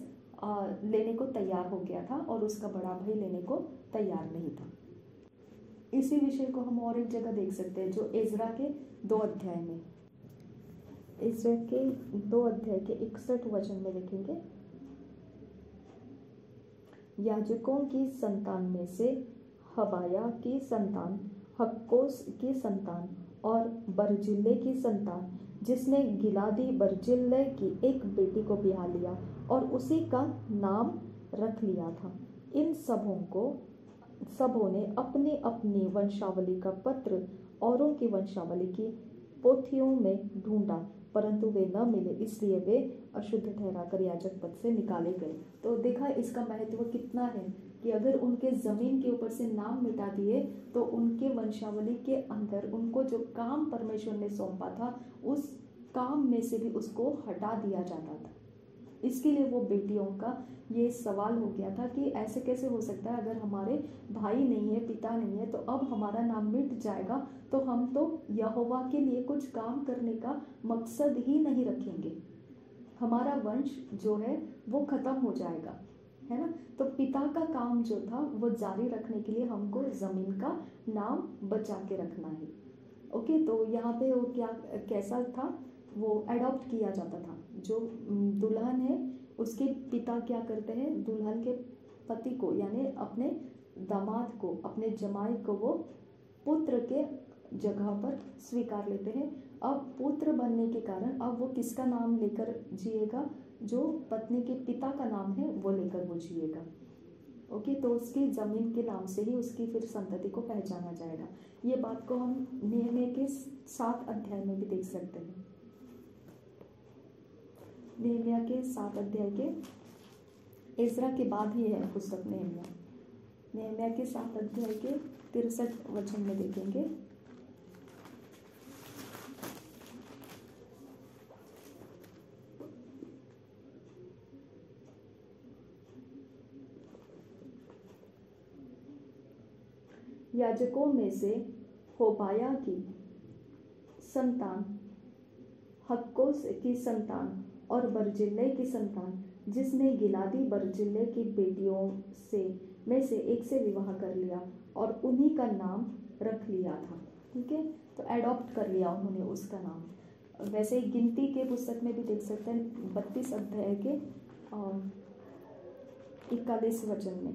लेने को तैयार हो गया था और उसका बड़ा भाई लेने को तैयार नहीं था। इसी विषय को हम और एक जगह देख सकते हैं, जो एजरा के 2 अध्याय में, एजरा के 2 अध्याय के 61 वचन में लिखेंगे, याजकों की संतान में से हबाया की संतान, हक्कोस की संतान और बरजिल्ले की संतान, जिसने गिलादी बरजिल्ले की एक बेटी को ब्याह लिया और उसी का नाम रख लिया था। इन सबों ने अपनी अपनी वंशावली का पत्र औरों की वंशावली की पोथियों में ढूंढा, परंतु वे न मिले, इसलिए वे अशुद्ध ठहराकर याजक पद से निकाले गए। तो देखा इसका महत्व कितना है कि अगर उनके जमीन के ऊपर से नाम मिटा दिए तो उनके वंशावली के अंदर उनको जो काम परमेश्वर ने सौंपा था उस काम में से भी उसको हटा दिया जाता था। इसके लिए वो बेटियों का ये सवाल हो गया था कि ऐसे कैसे हो सकता है, अगर हमारे भाई नहीं है, पिता नहीं है, तो अब हमारा नाम मिट जाएगा, तो हम तो यहोवा के लिए कुछ काम करने का मकसद ही नहीं रखेंगे, हमारा वंश जो है वो खत्म हो जाएगा, है ना। तो पिता का काम जो था वो जारी रखने के लिए हमको जमीन का नाम बचा के रखना है। ओके, तो यहाँ पे वो कैसा था, वो एडॉप्ट किया जाता था। जो दुल्हन है उसके पिता क्या करते हैं, दुल्हन के पति को यानी अपने दामाद को, अपने जमाई को वो पुत्र के जगह पर स्वीकार लेते हैं। अब पुत्र बनने के कारण अब वो किसका नाम लेकर जिएगा, जो पत्नी के पिता का नाम है वो लेकर वो जिएगा। ओके, तो उसकी जमीन के नाम से ही उसकी फिर संतति को पहचाना जाएगा। ये बात को हम नेहमिया के 7 अध्याय में भी देख सकते हैं। नेहमिया के 7 अध्याय के इज़रा के बाद ही है पुस्तक नेहमिया। नेहमिया के 7 अध्याय के 63 वचन में देखेंगे। याजकों में से होबाया की संतान, हक्कोस की संतान और बर्जिल्लै की संतान, जिसने गिलादी बर्जिल्लै की बेटियों में से एक से विवाह कर लिया और उन्हीं का नाम रख लिया था। ठीक है, तो एडॉप्ट कर लिया उन्होंने उसका नाम। वैसे गिनती के पुस्तक में भी देख सकते हैं 32 अध्याय के 41 वचन में,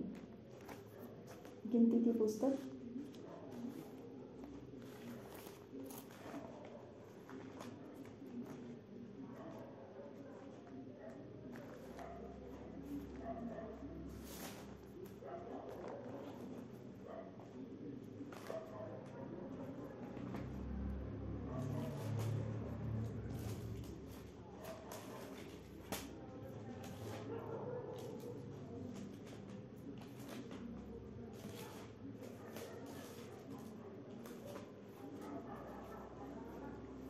गिनती की पुस्तक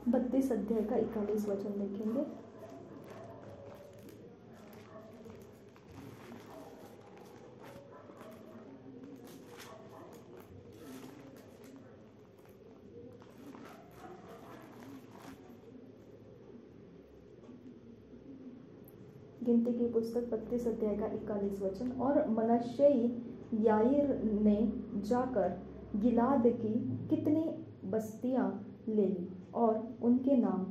32 अध्याय का 41 वचन देखेंगे। गिनती की पुस्तक 32 अध्याय का 41 वचन। और मनश्शेई याईर ने जाकर गिलाद की कितनी बस्तियां ले ली और उनके नाम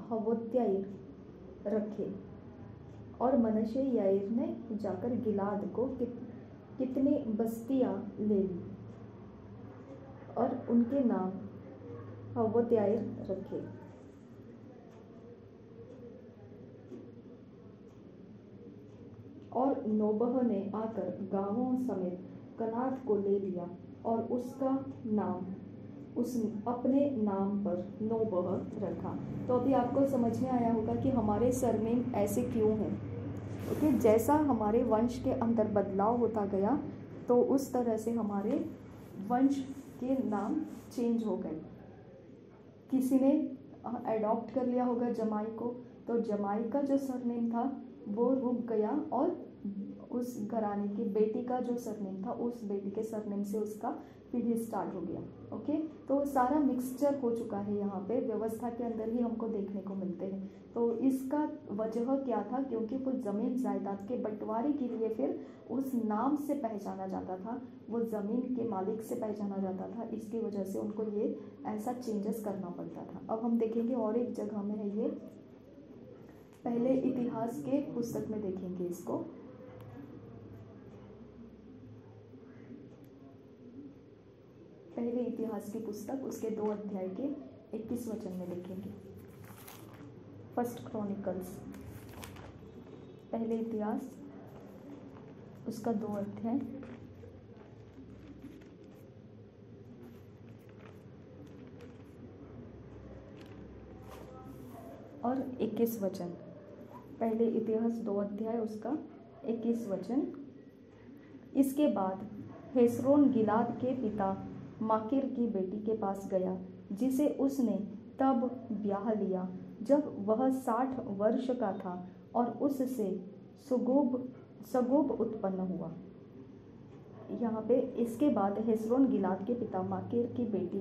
हवोत्याईर रखे। और मनश्शे याईर ने जाकर गिलाद को कितनी बस्तियां ले ली और उनके नाम हवोत्याईर रखे। और नोबह ने आकर गांवों समेत कनात को ले लिया और उसका नाम अपने नाम पर नोबह रखा। तो अभी आपको समझ में आया होगा कि हमारे सरनेम ऐसे क्यों हैं। ओके, जैसा हमारे वंश के अंदर बदलाव होता गया तो उस तरह से हमारे वंश के नाम चेंज हो गए। किसी ने एडॉप्ट कर लिया होगा जमाई को, तो जमाई का जो सरनेम था वो रुक गया और उस घराने की बेटी का जो सरनेम था उस बेटी के सरनेम से उसका पीढ़ी स्टार्ट हो गया। ओके, तो सारा मिक्सचर हो चुका है यहाँ पे, व्यवस्था के अंदर ही हमको देखने को मिलते हैं। तो इसका वजह क्या था? क्योंकि वो ज़मीन जायदाद के बंटवारे के लिए फिर उस नाम से पहचाना जाता था, वो ज़मीन के मालिक से पहचाना जाता था, इसकी वजह से उनको ये ऐसा चेंजेस करना पड़ता था। अब हम देखेंगे और एक जगह में है ये, पहले इतिहास के पुस्तक में देखेंगे इसको। पहले इतिहास की पुस्तक उसके 2 अध्याय के 21 वचन में देखेंगे। फर्स्ट क्रॉनिकल्स, पहले इतिहास उसका 2 अध्याय और 21 वचन। पहले इतिहास 2 अध्याय उसका 21 वचन। इसके बाद हेस्रोन गिलाद के पिता माकिर की बेटी के पास गया, जिसे उसने तब ब्याह लिया जब वह 60 वर्ष का था, और उससे सगोब उत्पन्न हुआ। यहाँ पे इसके बाद हेस्रोन गिलाद के पिता माकिर की बेटी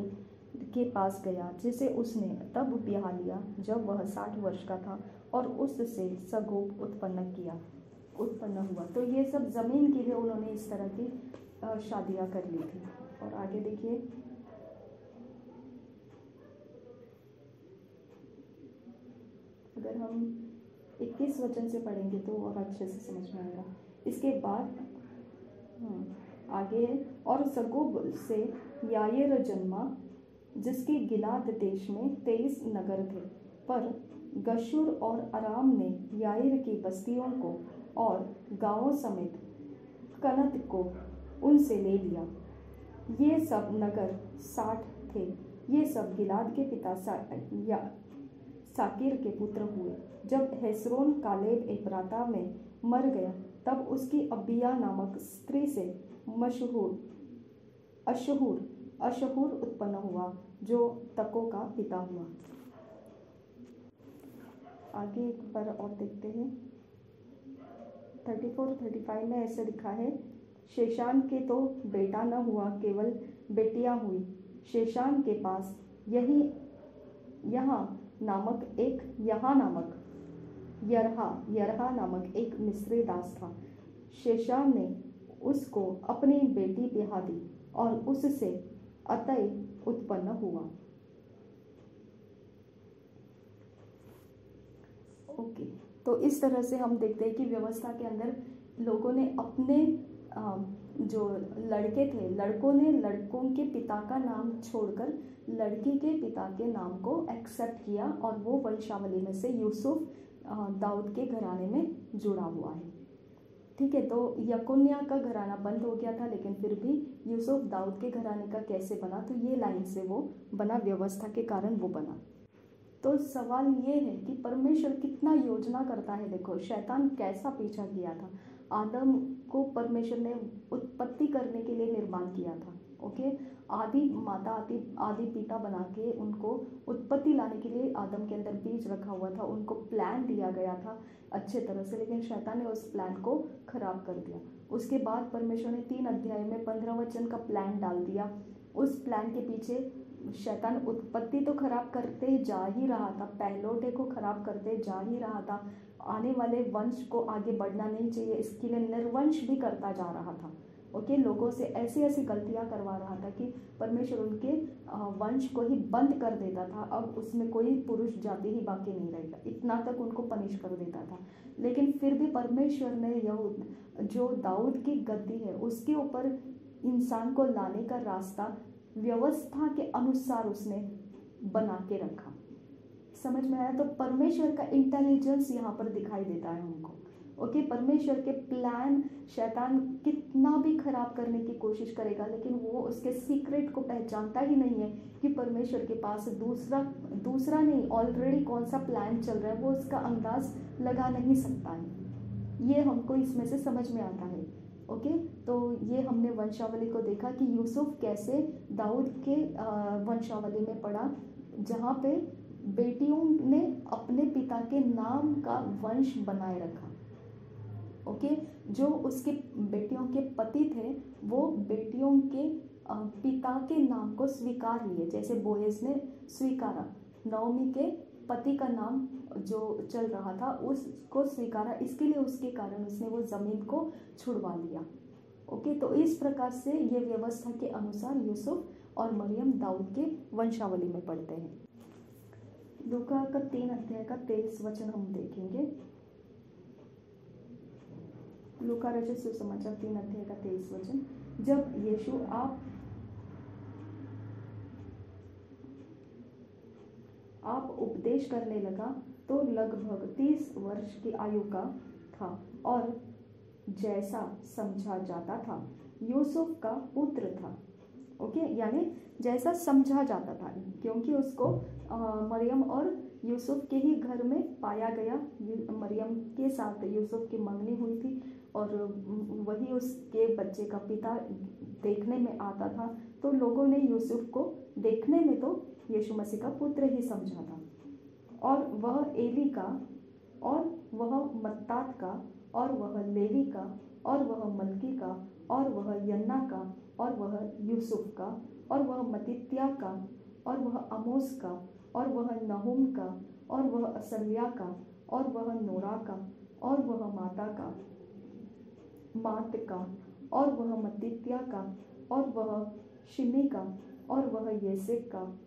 के पास गया, जिसे उसने तब ब्याह लिया जब वह 60 वर्ष का था, और उससे सगोब उत्पन्न हुआ। तो ये सब ज़मीन के लिए उन्होंने इस तरह की शादियाँ कर ली थी। और आगे देखिए, अगर हम 21 वचन से पढ़ेंगे तो और अच्छे से समझ में आएगा। इसके बाद आगे है, और सगोब से याईर जन्मा, जिसके गिलाद देश में 23 नगर थे, पर गशूर और अराम ने याईर की बस्तियों को और गांवों समेत कनत को उनसे ले लिया। ये सब नगर 60 थे। ये सब गिलाद के पिता साकिर के पुत्र हुए। जब हेस्रोन कालेब एफ्राता में मर गया, तब उसकी अबिया नामक स्त्री से अशहूर उत्पन्न हुआ, जो तको का पिता हुआ। आगे एक बार और देखते हैं। 34-35 में ऐसे लिखा है, शेशान के तो बेटा न हुआ, केवल बेटियां हुई। शेशान के पास यहाँ नामक यरहा नामक एक मिस्री दास था। शेशान ने उसको अपनी बेटी ब्याह दी और उससे अतय उत्पन्न हुआ। ओके, तो इस तरह से हम देखते हैं कि व्यवस्था के अंदर लोगों ने अपने जो लड़के थे, लड़कों ने लड़कों के पिता का नाम छोड़कर लड़की के पिता के नाम को एक्सेप्ट किया और वो वंशावली में से यूसुफ दाऊद के घराने में जुड़ा हुआ है। ठीक है, तो यकुन्या का घराना बंद हो गया था, लेकिन फिर भी यूसुफ दाऊद के घराने का कैसे बना, तो ये लाइन से वो बना, व्यवस्था के कारण वो बना। तो सवाल ये है कि परमेश्वर कितना योजना करता है। देखो शैतान कैसा पीछा किया था। आदम को परमेश्वर ने उत्पत्ति करने के लिए निर्माण किया था। ओके, आदि माता आदि पिता बना के उनको उत्पत्ति लाने के लिए आदम के अंदर बीज रखा हुआ था, उनको प्लान दिया गया था अच्छे तरह से, लेकिन शैतान ने उस प्लान को खराब कर दिया। उसके बाद परमेश्वर ने 3 अध्याय में 15 वचन का प्लान डाल दिया। उस प्लान के पीछे शैतान उत्पत्ति तो खराब करते जा ही रहा था, पहलौठे को खराब करते जा ही रहा था, आने वाले वंश को आगे बढ़ना नहीं चाहिए इसके लिए निर्वंश भी करता जा रहा था। ओके, लोगों से ऐसी ऐसी गलतियां करवा रहा था कि परमेश्वर उनके वंश को ही बंद कर देता था। अब उसमें कोई पुरुष जाति ही बाकी नहीं रहेगा, इतना तक उनको पनिश कर देता था। लेकिन फिर भी परमेश्वर ने जो दाऊद की गद्दी है उसके ऊपर इंसान को लाने का रास्ता व्यवस्था के अनुसार उसने बना के रखा। समझ में आया? तो परमेश्वर का इंटेलिजेंस यहाँ पर दिखाई देता है हमको। ओके, परमेश्वर के प्लान शैतान कितना भी खराब करने की कोशिश करेगा, लेकिन वो उसके सीक्रेट को पहचानता ही नहीं है कि परमेश्वर के पास दूसरा नहीं, ऑलरेडी कौन सा प्लान चल रहा है, वो उसका अंदाज लगा नहीं सकता है। ये हमको इसमें से समझ में आता है। ओके, तो ये हमने वंशावली को देखा कि यूसुफ कैसे दाऊद के वंशावली में पड़ा, जहाँ पे बेटियों ने अपने पिता के नाम का वंश बनाए रखा। ओके, जो उसके बेटियों के पति थे वो बेटियों के पिता के नाम को स्वीकार लिए, जैसे बोएज ने स्वीकारा, नौमी के पति का नाम जो चल रहा था उसको स्वीकारा, इसके लिए उसके कारण उसने वो जमीन को छुड़वा लिया। ओके, तो इस प्रकार से ये व्यवस्था के अनुसार यूसुफ और मरियम दाऊद के वंशावली में पढ़ते हैं। लूका का 3 अध्याय का 23 वचन हम देखेंगे। लूका रचित सुसमाचार 3 अध्याय का 23 वचन। जब यीशु आप उपदेश करने लगा तो लगभग 30 वर्ष की आयु का था और जैसा समझा जाता था यूसुफ का पुत्र था। ओके, यानी जैसा समझा जाता था, क्योंकि उसको मरियम और यूसुफ के ही घर में पाया गया। मरियम के साथ यूसुफ की मंगनी हुई थी और वही उसके बच्चे का पिता देखने में आता था, तो लोगों ने यूसुफ को देखने में तो यीशु मसीह का पुत्र ही समझा था। और वह एली का और वह मत्तात का और वह लेवी का और वह मलकी का और वह यन्ना का और वह यूसुफ का और वह मत्तित्याह का और वह आमोस का और वह नहूम का और वह असल्याह का और वह नोरा का और वह मात का और वह मत्तित्याह का और वह शिमी का और वह येसेक का।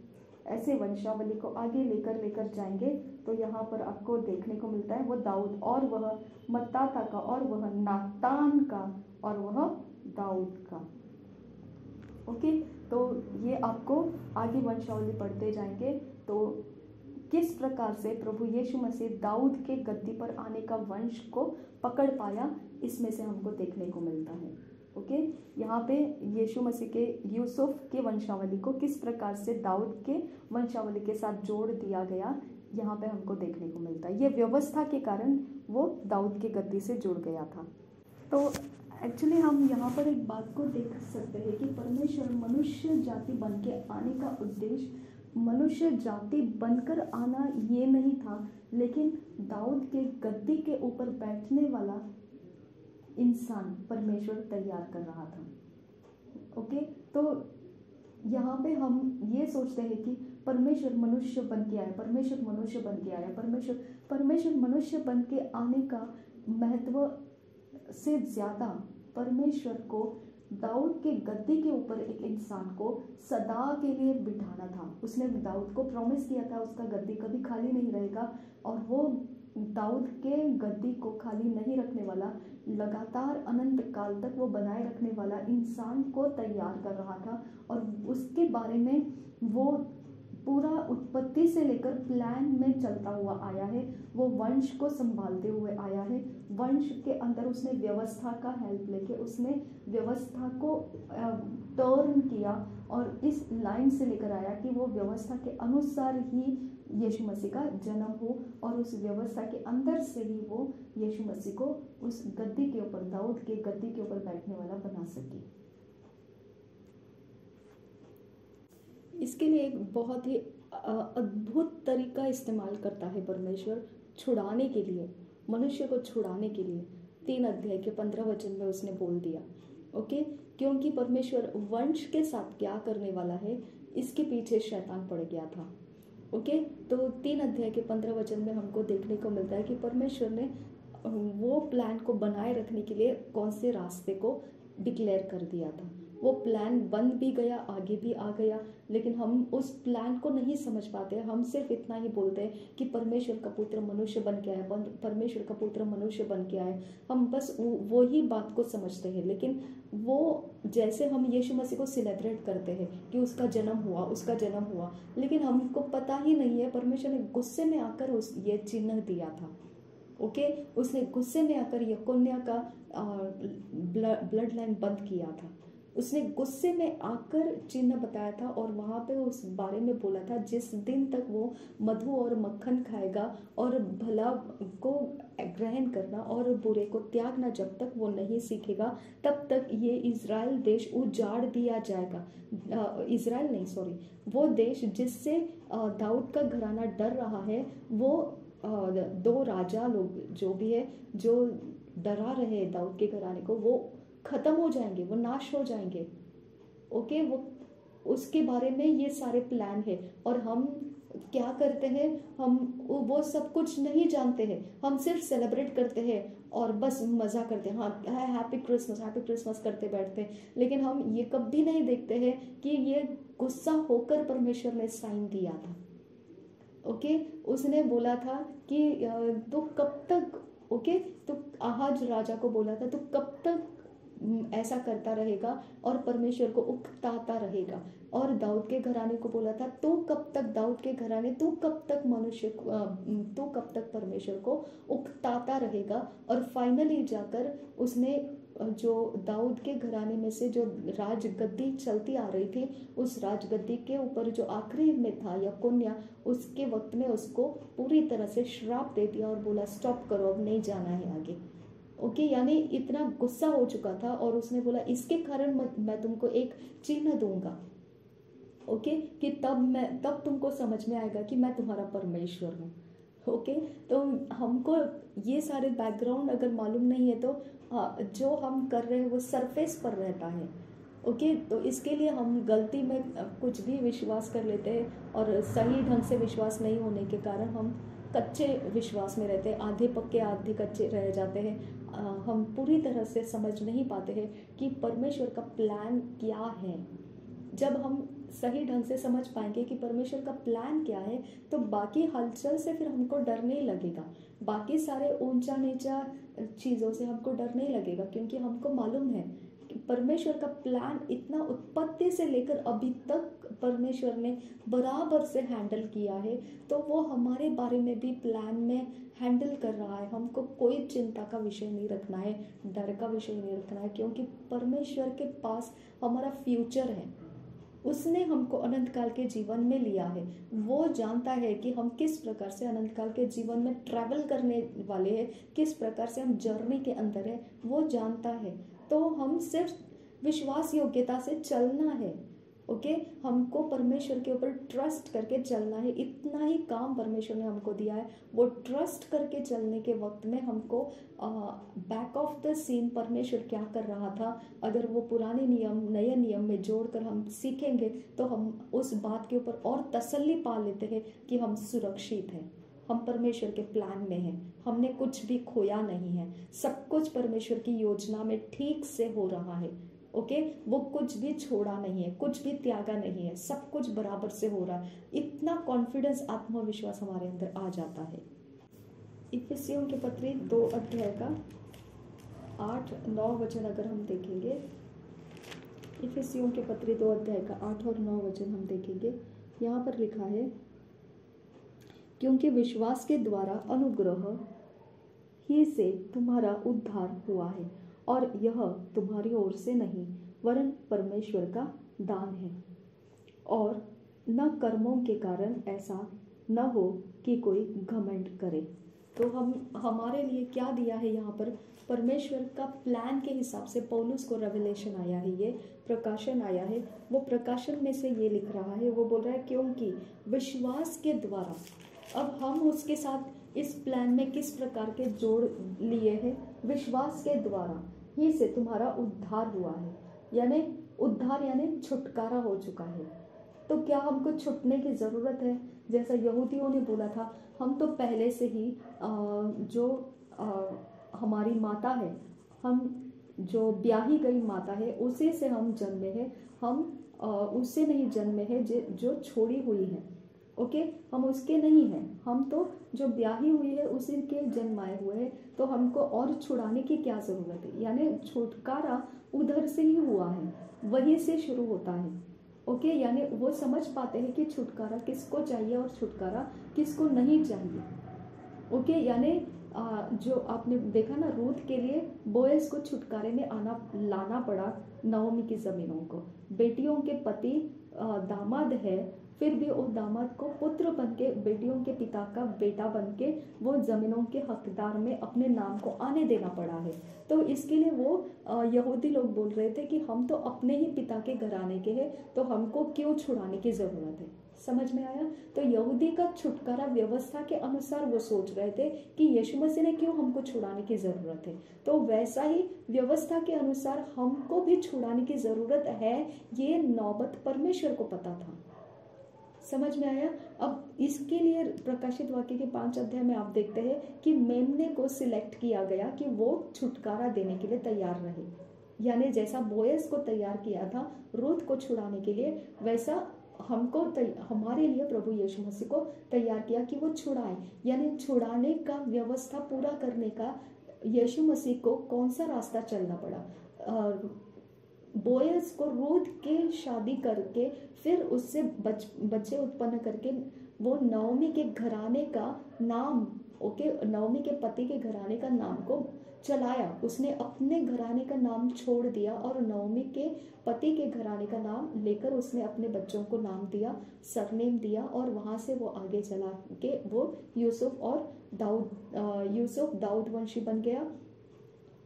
ऐसे वंशावली को आगे लेकर जाएंगे तो यहाँ पर आपको देखने को मिलता है वो दाऊद और वह मत्ताता का और वह नातान का और वह दाऊद का। ओके, तो ये आपको आगे वंशावली पढ़ते जाएंगे तो किस प्रकार से प्रभु यीशु मसीह दाऊद के गद्दी पर आने का वंश को पकड़ पाया, इसमें से हमको देखने को मिलता है। ओके, यहाँ पे यीशु मसीह के यूसुफ के वंशावली को किस प्रकार से दाऊद के वंशावली के साथ जोड़ दिया गया, यहाँ पे हमको देखने को मिलता है। ये व्यवस्था के कारण वो दाऊद की गद्दी से जुड़ गया था। तो एक्चुअली हम यहाँ पर एक बात को देख सकते हैं कि परमेश्वर मनुष्य जाति बन के आने का उद्देश्य मनुष्य जाति बनकर आना ये नहीं था, लेकिन दाऊद के गद्दी के ऊपर बैठने वाला इंसान परमेश्वर तैयार कर रहा था। ओके, तो यहाँ पे हम ये सोचते हैं कि परमेश्वर मनुष्य बन के आया, परमेश्वर मनुष्य बन के आया, परमेश्वर मनुष्य बन के आने का महत्व से ज़्यादा परमेश्वर को दाऊद के गद्दी के ऊपर एक इंसान को सदा के लिए बिठाना था। उसने दाऊद को प्रॉमिस किया था उसका गद्दी कभी खाली नहीं रहेगा, और वो दाऊद के गद्दी को खाली नहीं रखने वाला, लगातार अनंत काल तक वो बनाए रखने वाला इंसान को तैयार कर रहा था। और उसके बारे में वो पूरा उत्पत्ति से लेकर प्लान में चलता हुआ आया है, वो वंश को संभालते हुए आया है। वंश के अंदर उसने व्यवस्था का हेल्प लेके उसने व्यवस्था को टर्न किया और इस लाइन से लेकर आया कि वो व्यवस्था के अनुसार ही यीशु मसीह का जन्म हो, और उस व्यवस्था के अंदर से ही वो यीशु मसीह को उस गद्दी के ऊपर, दाऊद के गद्दी के ऊपर बैठने वाला बना सके। इसके लिए एक बहुत ही अद्भुत तरीका इस्तेमाल करता है परमेश्वर छुड़ाने के लिए, मनुष्य को छुड़ाने के लिए। 3 अध्याय के 15 वचन में उसने बोल दिया, ओके, क्योंकि परमेश्वर वंश के साथ क्या करने वाला है इसके पीछे शैतान पड़ गया था। ओके, तो 3 अध्याय के 15 वचन में हमको देखने को मिलता है कि परमेश्वर ने वो प्लान को बनाए रखने के लिए कौन से रास्ते को डिक्लेयर कर दिया था। वो प्लान बन भी गया, आगे भी आ गया, लेकिन हम उस प्लान को नहीं समझ पाते। हम सिर्फ इतना ही बोलते हैं कि परमेश्वर का पुत्र मनुष्य बन के आया, परमेश्वर का पुत्र मनुष्य बन के आया। हम बस वो ही बात को समझते हैं, लेकिन वो जैसे हम यीशु मसीह को सेलिब्रेट करते हैं कि उसका जन्म हुआ, उसका जन्म हुआ, लेकिन हमको पता ही नहीं है परमेश्वर ने गुस्से में आकर ये चिन्ह दिया था। ओके, उसने गुस्से में आकर यकोन्या का ब्लड लाइन बंद किया था। उसने गुस्से में आकर चिन्ह बताया था, और वहाँ पे उस बारे में बोला था जिस दिन तक वो मधु और मक्खन खाएगा और भला को ग्रहण करना और बुरे को त्यागना जब तक वो नहीं सीखेगा, तब तक ये इज़राइल देश उजाड़ दिया जाएगा। इज़राइल नहीं, सॉरी, वो देश जिससे दाऊद का घराना डर रहा है, वो 2 राजा लोग जो भी है जो डरा रहे दाऊद के घराने को, वो खत्म हो जाएंगे, वो नाश हो जाएंगे। ओके, वो उसके बारे में ये सारे प्लान है, और हम क्या करते हैं, हम वो सब कुछ नहीं जानते हैं। हम सिर्फ सेलिब्रेट करते हैं और बस मज़ा करते हैं, हाँ हैप्पी क्रिसमस करते बैठते हैं, लेकिन हम ये कभी नहीं देखते हैं कि ये गुस्सा होकर परमेश्वर ने साइन दिया था। ओके, उसने बोला था कि तू कब तक, ओके, तो आहाज राजा को बोला था तू कब तक ऐसा करता रहेगा और परमेश्वर को उकताता रहेगा, और दाऊद के घराने को बोला था तू कब तक, दाऊद के घराने, तू कब तक तू कब तक परमेश्वर को उकताता रहेगा। और फाइनली जाकर उसने जो दाऊद के घराने में से जो राजगद्दी चलती आ रही थी, उस राजगद्दी के ऊपर जो आखिरी में था यकोन्या, उसके वक्त में उसको पूरी तरह से श्राप दे दिया और बोला स्टॉप करो, अब नहीं जाना है आगे। ओके, यानी इतना गुस्सा हो चुका था, और उसने बोला इसके कारण मैं तुमको एक चिन्ह दूंगा, ओके, कि तब तुमको समझ में आएगा कि मैं तुम्हारा परमेश्वर हूँ। ओके, तो हमको ये सारे बैकग्राउंड अगर मालूम नहीं है तो जो हम कर रहे हैं वो सरफेस पर रहता है। ओके, तो इसके लिए हम गलती में कुछ भी विश्वास कर लेते हैं, और सही ढंग से विश्वास नहीं होने के कारण हम कच्चे विश्वास में रहते हैं, आधे पक्के आधे कच्चे रह जाते हैं। हम पूरी तरह से समझ नहीं पाते हैं कि परमेश्वर का प्लान क्या है। जब हम सही ढंग से समझ पाएंगे कि परमेश्वर का प्लान क्या है, तो बाकी हलचल से फिर हमको डर नहीं लगेगा, बाकी सारे ऊंचा नीचा चीज़ों से हमको डर नहीं लगेगा, क्योंकि हमको मालूम है कि परमेश्वर का प्लान इतना उत्पत्ति से लेकर अभी तक परमेश्वर ने बराबर से हैंडल किया है, तो वो हमारे बारे में भी प्लान में हैंडल कर रहा है। हमको कोई चिंता का विषय नहीं रखना है, डर का विषय नहीं रखना है, क्योंकि परमेश्वर के पास हमारा फ्यूचर है। उसने हमको अनंत काल के जीवन में लिया है। वो जानता है कि हम किस प्रकार से अनंत काल के जीवन में ट्रैवल करने वाले हैं, किस प्रकार से हम जर्नी के अंदर है, वो जानता है। तो हम सिर्फ विश्वास योग्यता से चलना है। ओके, हमको परमेश्वर के ऊपर ट्रस्ट करके चलना है। इतना ही काम परमेश्वर ने हमको दिया है। वो ट्रस्ट करके चलने के वक्त में हमको बैक ऑफ द सीन परमेश्वर क्या कर रहा था, अगर वो पुराने नियम नए नियम में जोड़कर हम सीखेंगे तो हम उस बात के ऊपर और तसल्ली पा लेते हैं कि हम सुरक्षित हैं, हम परमेश्वर के प्लान में हैं, हमने कुछ भी खोया नहीं है, सब कुछ परमेश्वर की योजना में ठीक से हो रहा है। ओके, वो कुछ भी छोड़ा नहीं है, कुछ भी त्यागा नहीं है, सब कुछ बराबर से हो रहा है। इतना कॉन्फिडेंस, आत्मविश्वास हमारे अंदर आ जाता है। इफिसियों के पत्री 2 अध्याय का 8-9 वचन अगर हम देखेंगे, इफिसियों के पत्री 2 अध्याय का 8 और 9 वचन हम देखेंगे। यहाँ पर लिखा है, क्योंकि विश्वास के द्वारा अनुग्रह ही से तुम्हारा उद्धार हुआ है, और यह तुम्हारी ओर से नहीं वरन परमेश्वर का दान है, और न कर्मों के कारण ऐसा न हो कि कोई घमंड करे। तो हमारे लिए क्या दिया है यहाँ पर, परमेश्वर का प्लान के हिसाब से पौलुस को रेवलेशन आया है, ये प्रकाशन आया है। वो प्रकाशन में से ये लिख रहा है, वो बोल रहा है क्योंकि विश्वास के द्वारा, अब हम उसके साथ इस प्लान में किस प्रकार के जोड़ लिए हैं, विश्वास के द्वारा ही से तुम्हारा उद्धार हुआ है, यानी उद्धार यानी छुटकारा हो चुका है। तो क्या हमको छुटने की ज़रूरत है? जैसा यहूदियों ने बोला था, हम तो पहले से ही हमारी माता है, हम जो ब्याही गई माता है उसी से हम जन्मे हैं, हम उससे नहीं जन्मे हैं जो छोड़ी हुई है। ओके, हम उसके नहीं हैं, हम तो जो ब्याही हुई है उसी के जन्माए हुए हैं। तो हमको और छुड़ाने की क्या ज़रूरत है, यानी छुटकारा उधर से ही हुआ है, वहीं से शुरू होता है। ओके, यानी वो समझ पाते हैं कि छुटकारा किसको चाहिए और छुटकारा किसको नहीं चाहिए। ओके, यानी जो आपने देखा ना, रूथ के लिए बोएज को छुटकारे में लाना पड़ा नओमी की ज़मीनों को। बेटियों के पति दामाद है, फिर भी वो दामाद को पुत्र बनके, बेटियों के पिता का बेटा बनके वो ज़मीनों के हकदार में अपने नाम को आने देना पड़ा है। तो इसके लिए वो यहूदी लोग बोल रहे थे कि हम तो अपने ही पिता के घराने के हैं, तो हमको क्यों छुड़ाने की ज़रूरत है। समझ में आया? तो यहूदी का छुटकारा व्यवस्था के अनुसार वो सोच रहे थे कि यीशु मसीह ने क्यों हमको छुड़ाने की ज़रूरत है, तो वैसा ही व्यवस्था के अनुसार हमको भी छुड़ाने की ज़रूरत है, ये नौबत परमेश्वर को पता था। समझ में आया? अब इसके लिए प्रकाशित वाक्य के 5 अध्याय में आप देखते हैं कि मेमने को सिलेक्ट किया गया कि वो छुटकारा देने के लिए तैयार रहे, यानी जैसा बोएज को तैयार किया था रूथ को छुड़ाने के लिए, वैसा हमको हमारे लिए प्रभु यीशु मसीह को तैयार किया कि वो छुड़ाए। यानी छुड़ाने का व्यवस्था पूरा करने का यीशु मसीह को कौन सा रास्ता चलना पड़ा। बोएज को रूथ के शादी करके फिर उससे बच्चे उत्पन्न करके वो नओमी के घराने का नाम, ओके, नओमी के पति के घराने का नाम को चलाया। उसने अपने घराने का नाम छोड़ दिया और नओमी के पति के घराने का नाम लेकर उसने अपने बच्चों को नाम दिया, सरनेम दिया, और वहाँ से वो आगे चला के वो यूसुफ दाऊद वंशी बन गया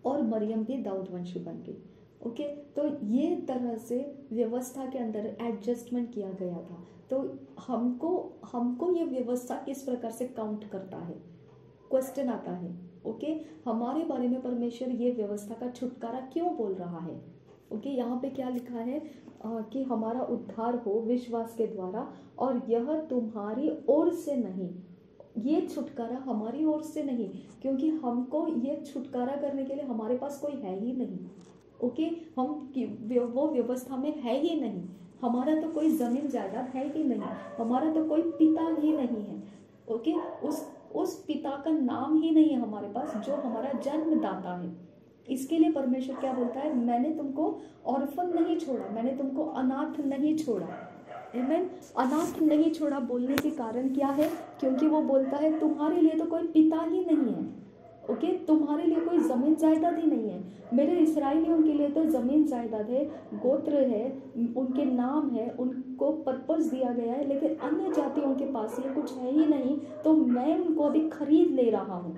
और मरियम भी दाऊद वंशी बन गई। ओके, तो ये तरह से व्यवस्था के अंदर एडजस्टमेंट किया गया था। तो हमको ये व्यवस्था किस प्रकार से काउंट करता है, क्वेश्चन आता है। ओके, हमारे बारे में परमेश्वर ये व्यवस्था का छुटकारा क्यों बोल रहा है। ओके, यहाँ पे क्या लिखा है कि हमारा उद्धार हो विश्वास के द्वारा, और यह तुम्हारी ओर से नहीं, ये छुटकारा हमारी ओर से नहीं, क्योंकि हमको ये छुटकारा करने के लिए हमारे पास कोई है ही नहीं। ओके, हम वो व्यवस्था में है ही नहीं, हमारा तो कोई जमीन जायदाद है ही नहीं, हमारा तो कोई पिता ही नहीं है। ओके, उस पिता का नाम ही नहीं है हमारे पास जो हमारा जन्मदाता है। इसके लिए परमेश्वर क्या बोलता है, मैंने तुमको ऑर्फन नहीं छोड़ा, मैंने तुमको अनाथ नहीं छोड़ा। आमीन। अनाथ नहीं छोड़ा बोलने के कारण क्या है, क्योंकि वो बोलता है तुम्हारे लिए तो कोई पिता ही नहीं है। ओके, तुम्हारे लिए कोई ज़मीन जायदाद ही नहीं है। मेरे इस्राएलियों के लिए तो ज़मीन जायदाद है, गोत्र है, उनके नाम है, उनको पर्पस दिया गया है, लेकिन अन्य जातियों के पास ये कुछ है ही नहीं, तो मैं उनको अभी खरीद ले रहा हूँ।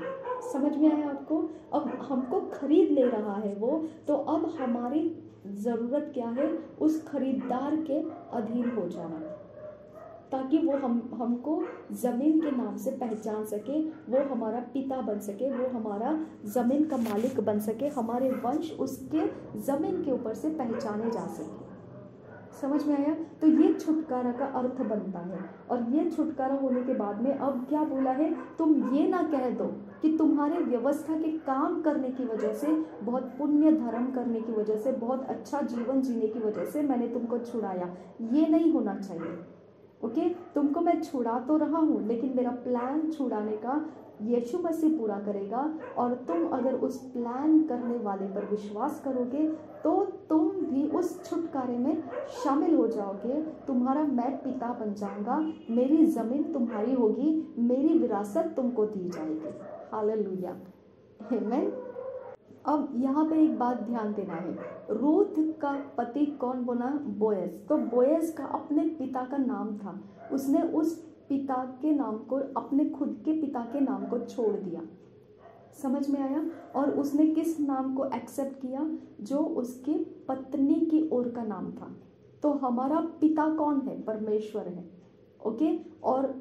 समझ में आया आपको? अब हमको खरीद ले रहा है वो, तो अब हमारी ज़रूरत क्या है? उस खरीदार के अधीन हो जाना, ताकि वो हमको ज़मीन के नाम से पहचान सके, वो हमारा पिता बन सके, वो हमारा ज़मीन का मालिक बन सके, हमारे वंश उसके ज़मीन के ऊपर से पहचाने जा सके। समझ में आया? तो ये छुटकारा का अर्थ बनता है। और ये छुटकारा होने के बाद में अब क्या बोला है? तुम ये ना कह दो कि तुम्हारे व्यवस्था के काम करने की वजह से, बहुत पुण्य धर्म करने की वजह से, बहुत अच्छा जीवन जीने की वजह से मैंने तुमको छुड़ाया। ये नहीं होना चाहिए। ओके, तुमको मैं छुड़ा तो रहा हूँ, लेकिन मेरा प्लान छुड़ाने का यीशु मसीह पूरा करेगा, और तुम अगर उस प्लान करने वाले पर विश्वास करोगे तो तुम भी उस छुटकारे में शामिल हो जाओगे। तुम्हारा मैं पिता बन जाऊंगा, मेरी ज़मीन तुम्हारी होगी, मेरी विरासत तुमको दी जाएगी। हालेलुया, आमीन। अब यहाँ पे एक बात ध्यान देना है, रूथ का पति कौन बना? बोएज। तो बोएज का अपने पिता का नाम था, उसने उस पिता के नाम को, अपने खुद के पिता के नाम को छोड़ दिया। समझ में आया? और उसने किस नाम को एक्सेप्ट किया? जो उसके पत्नी की ओर का नाम था। तो हमारा पिता कौन है? परमेश्वर है। ओके, और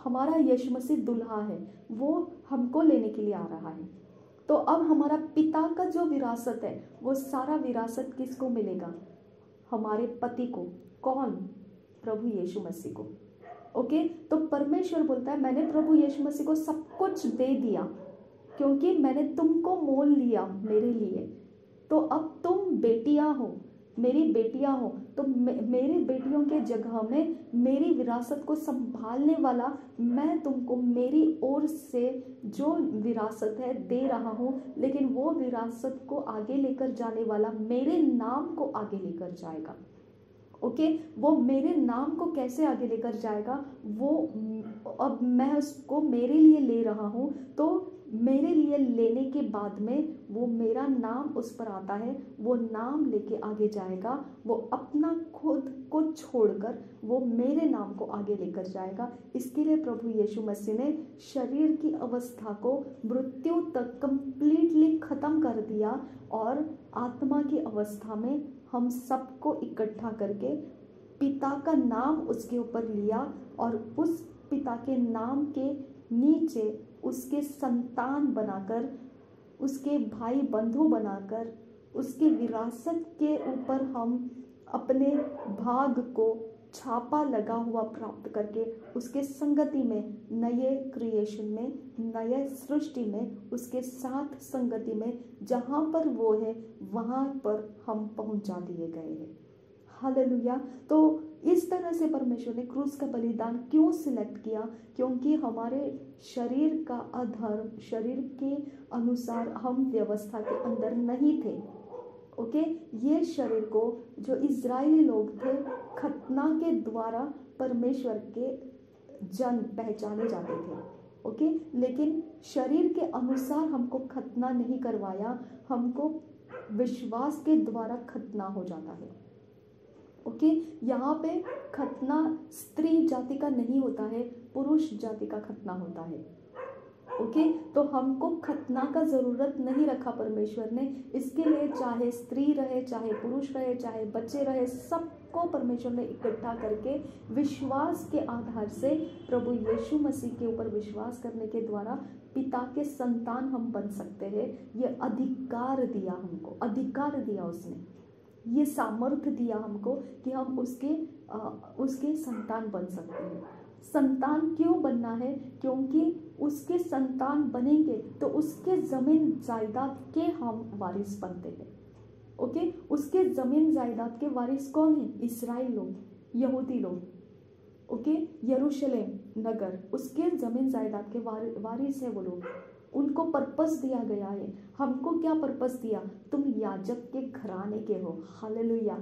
हमारा यीशु मसीह दुल्हा है, वो हमको लेने के लिए आ रहा है। तो अब हमारा पिता का जो विरासत है, वो सारा विरासत किसको मिलेगा? हमारे पति को। कौन? प्रभु यीशु मसीह को। ओके, तो परमेश्वर बोलता है मैंने प्रभु यीशु मसीह को सब कुछ दे दिया, क्योंकि मैंने तुमको मोल लिया मेरे लिए। तो अब तुम बेटियां हो, मेरी बेटियां हो, तो मेरी बेटियों के जगह में मेरी विरासत को संभालने वाला मैं तुमको मेरी ओर से जो विरासत है दे रहा हूँ, लेकिन वो विरासत को आगे लेकर जाने वाला मेरे नाम को आगे लेकर जाएगा। ओके, वो मेरे नाम को कैसे आगे लेकर जाएगा? वो अब मैं उसको मेरे लिए ले रहा हूँ, तो मेरे लिए लेने के बाद में वो मेरा नाम उस पर आता है, वो नाम लेके आगे जाएगा, वो अपना खुद को छोड़कर वो मेरे नाम को आगे लेकर जाएगा। इसके लिए प्रभु यीशु मसीह ने शरीर की अवस्था को मृत्यु तक कंप्लीटली ख़त्म कर दिया, और आत्मा की अवस्था में हम सबको इकट्ठा करके पिता का नाम उसके ऊपर लिया, और उस पिता के नाम के नीचे उसके संतान बनाकर, उसके भाई बंधु बनाकर, उसके विरासत के ऊपर हम अपने भाग को छापा लगा हुआ प्राप्त करके उसके संगति में, नए क्रिएशन में, नए सृष्टि में, उसके साथ संगति में, जहाँ पर वो है वहाँ पर हम पहुँचा दिए गए हैं। हालेलुया। तो इस तरह से परमेश्वर ने क्रूस का बलिदान क्यों सिलेक्ट किया? क्योंकि हमारे शरीर का अधर्म, शरीर के अनुसार हम व्यवस्था के अंदर नहीं थे। ओके, ये शरीर को जो इज़राइली लोग थे, खतना के द्वारा परमेश्वर के जन पहचाने जाते थे। ओके, लेकिन शरीर के अनुसार हमको खतना नहीं करवाया, हमको विश्वास के द्वारा खतना हो जाता है। ओके, यहाँ पे खतना स्त्री जाति का नहीं होता है, पुरुष जाति का खतना होता है। ओके, तो हमको खतना का ज़रूरत नहीं रखा परमेश्वर ने। इसके लिए चाहे स्त्री रहे, चाहे पुरुष रहे, चाहे बच्चे रहे, सबको परमेश्वर ने इकट्ठा करके विश्वास के आधार से प्रभु यीशु मसीह के ऊपर विश्वास करने के द्वारा पिता के संतान हम बन सकते हैं। ये अधिकार दिया हमको, अधिकार दिया उसने, ये सामर्थ्य दिया हमको कि हम उसके संतान बन सकते हैं। संतान क्यों बनना है? क्योंकि उसके संतान बनेंगे तो उसके ज़मीन जायदाद के हम वारिस बनते हैं। ओके, उसके ज़मीन जायदाद के वारिस कौन है? इस्राएल लोग, यहूदी लोग। ओके, यरूशलेम नगर उसके ज़मीन जायदाद के वारिस है वो लोग। उनको पर्पस दिया गया है। हमको क्या पर्पस दिया? तुम याजक के घराने के हो। हालेलुया।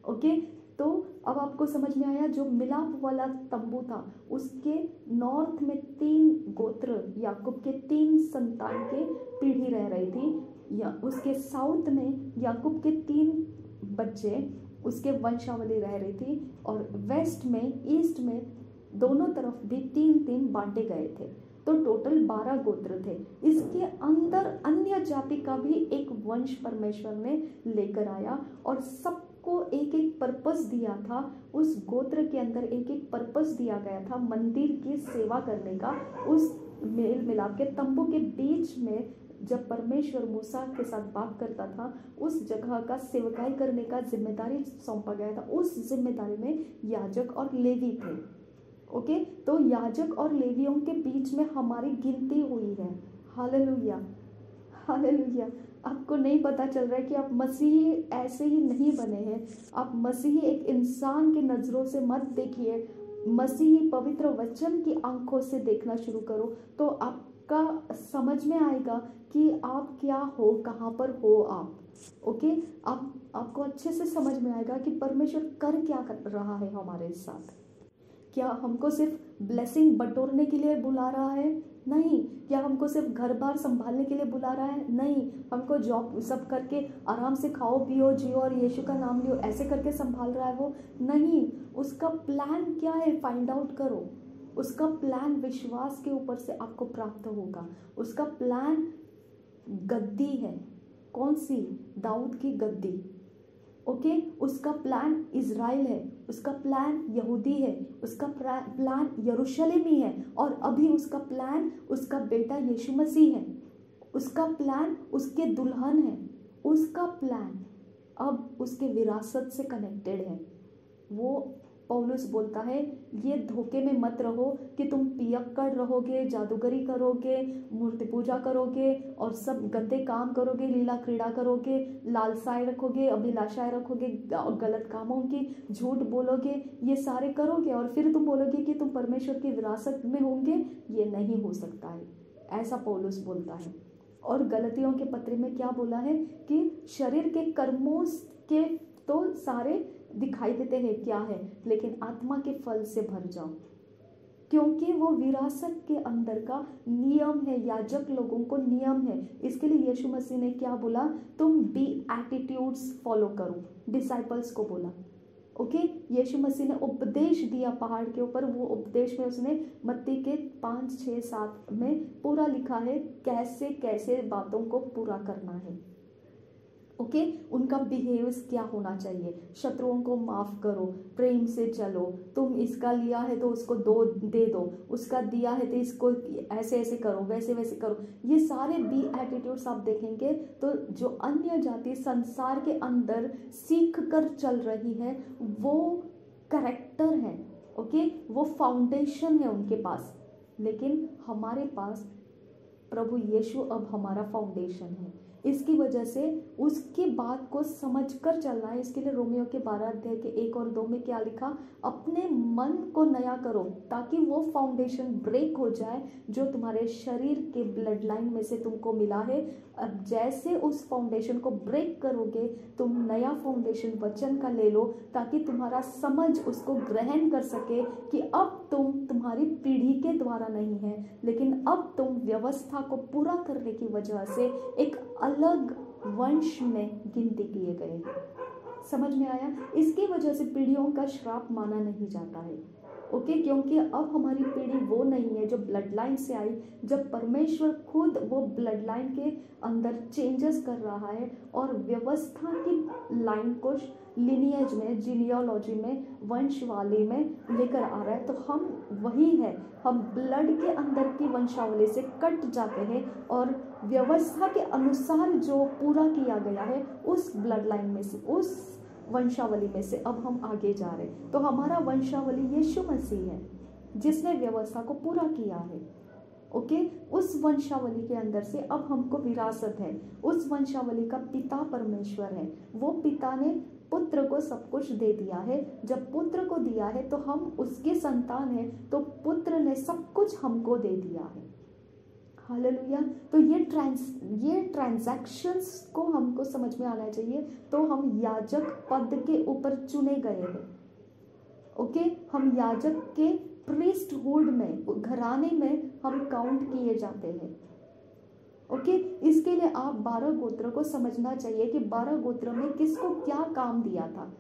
ओके, तो अब आपको समझ में आया, जो मिलाप वाला तंबू था उसके नॉर्थ में 3 गोत्र, याकूब के 3 संतान के पीढ़ी रह रही थी, या उसके साउथ में याकूब के 3 बच्चे उसके वंशावली रह रही थी, और वेस्ट में, ईस्ट में दोनों तरफ भी 3-3 बांटे गए थे। तो टोटल 12 गोत्र थे। इसके अंदर अन्य जाति का भी एक वंश परमेश्वर ने लेकर आया और सबको एक एक पर्पस दिया था। उस गोत्र के अंदर एक एक पर्पस दिया गया था मंदिर की सेवा करने का। उस मेल मिलाप के तंबू के बीच में जब परमेश्वर मूसा के साथ बात करता था, उस जगह का सेवकाई करने का जिम्मेदारी सौंपा गया था। उस जिम्मेदारी में याजक और लेवी थे। ओके, तो याजक और लेवियों के बीच में हमारी गिनती हुई है। Hallelujah, hallelujah. आपको नहीं पता चल रहा है कि आप मसीही ऐसे ही नहीं बने हैं। आप मसीही एक इंसान की नज़रों से मत देखिए, मसीही पवित्र वचन की आंखों से देखना शुरू करो, तो आपका समझ में आएगा कि आप क्या हो, कहाँ पर हो आप। ओके, आपको अच्छे से समझ में आएगा कि परमेश्वर कर क्या कर रहा है हमारे साथ। क्या हमको सिर्फ ब्लेसिंग बटोरने के लिए बुला रहा है? नहीं। क्या हमको सिर्फ घर बार संभालने के लिए बुला रहा है? नहीं। हमको जॉब सब करके आराम से खाओ पियो जियो और यीशु का नाम लियो ऐसे करके संभाल रहा है वो? नहीं। उसका प्लान क्या है, फाइंड आउट करो। उसका प्लान विश्वास के ऊपर से आपको प्राप्त होगा। उसका प्लान गद्दी है। कौन सी? दाऊद की गद्दी। ओके, उसका प्लान इज़राइल है, उसका प्लान यहूदी है, उसका प्लान यरूशलेमी है, और अभी उसका प्लान उसका बेटा यीशु मसीह है। उसका प्लान उसके दुल्हन है। उसका प्लान अब उसके विरासत से कनेक्टेड है। वो पौलुस बोलता है, ये धोखे में मत रहो कि तुम पियक्कड़ रहोगे, जादूगरी करोगे, मूर्ति पूजा करोगे और सब गंदे काम करोगे, लीला क्रीड़ा करोगे, लालसाएं रखोगे, अभिलाषाएं रखोगे, गलत कामों की झूठ बोलोगे, ये सारे करोगे और फिर तुम बोलोगे कि तुम परमेश्वर की विरासत में होंगे। ये नहीं हो सकता है, ऐसा पौलुस बोलता है। और गलतियों के पत्र में क्या बोला है कि शरीर के कर्मों के तो सारे दिखाई देते हैं क्या है, लेकिन आत्मा के फल से भर जाओ, क्योंकि वो विरासत के अंदर का नियम है। याजक लोगों को नियम है। इसके लिए यीशु मसीह ने क्या बोला? तुम बी एटीट्यूड्स फॉलो करो, डिसाइपल्स को बोला। ओके, यीशु मसीह ने उपदेश दिया पहाड़ के ऊपर। वो उपदेश में उसने मत्ती के 5, 6, 7 में पूरा लिखा है कैसे कैसे बातों को पूरा करना है। ओके, उनका बिहेव्स क्या होना चाहिए। शत्रुओं को माफ़ करो, प्रेम से चलो, तुम इसका लिया है तो उसको दे दो, उसका दिया है तो इसको ऐसे ऐसे करो, वैसे वैसे करो। ये सारे बी एटीट्यूड्स आप देखेंगे तो जो अन्य जाति संसार के अंदर सीख कर चल रही है वो कैरेक्टर है। ओके, वो फाउंडेशन है उनके पास, लेकिन हमारे पास प्रभु यीशु अब हमारा फाउंडेशन है। इसकी वजह से उसकी बात को समझकर चलना है। इसके लिए रोमियो के 12 अध्याय के 1 और 2 में क्या लिखा? अपने मन को नया करो ताकि वो फाउंडेशन ब्रेक हो जाए जो तुम्हारे शरीर के ब्लड लाइन में से तुमको मिला है। अब जैसे उस फाउंडेशन को ब्रेक करोगे, तुम नया फाउंडेशन वचन का ले लो ताकि तुम्हारा समझ उसको ग्रहण कर सके कि अब तुम तुम्हारी पीढ़ी के द्वारा नहीं है, लेकिन अब तुम व्यवस्था को पूरा करने की वजह से एक अलग वंश में गिनती किए गए हैं। समझ में आया? इसकी वजह से पीढ़ियों का श्राप माना नहीं जाता है। ओके, क्योंकि अब हमारी पीढ़ी वो नहीं है जो ब्लड लाइन से आई। जब परमेश्वर खुद वो ब्लड लाइन के अंदर चेंजेस कर रहा है और व्यवस्था की लाइन को लिनियज में, जीनियोलॉजी में, वंशवाली में लेकर आ रहा है, तो हम वही है। हम ब्लड के अंदर की वंशावली से कट जाते हैं और व्यवस्था के अनुसार जो पूरा किया गया है उस ब्लड लाइन में से, उस वंशावली में से अब हम आगे जा रहे हैं। तो हमारा वंशावली यीशु मसीह है जिसने व्यवस्था को पूरा किया है। ओके, उस वंशावली के अंदर से अब हमको विरासत है। उस वंशावली का पिता परमेश्वर है। वो पिता ने पुत्र को सब कुछ दे दिया है। जब पुत्र को दिया है तो हम उसके संतान हैं, तो पुत्र ने सब कुछ हमको दे दिया है। हालेलुया। तो ये ट्रांजैक्शंस को हमको समझ में आना चाहिए। तो हम याजक पद के ऊपर चुने गए हैं। ओके, हम याजक के प्रीस्टहुड में, घराने में हम काउंट किए जाते हैं। ओके, इसके लिए आप 12 गोत्र को समझना चाहिए कि 12 गोत्र में किसको क्या काम दिया था।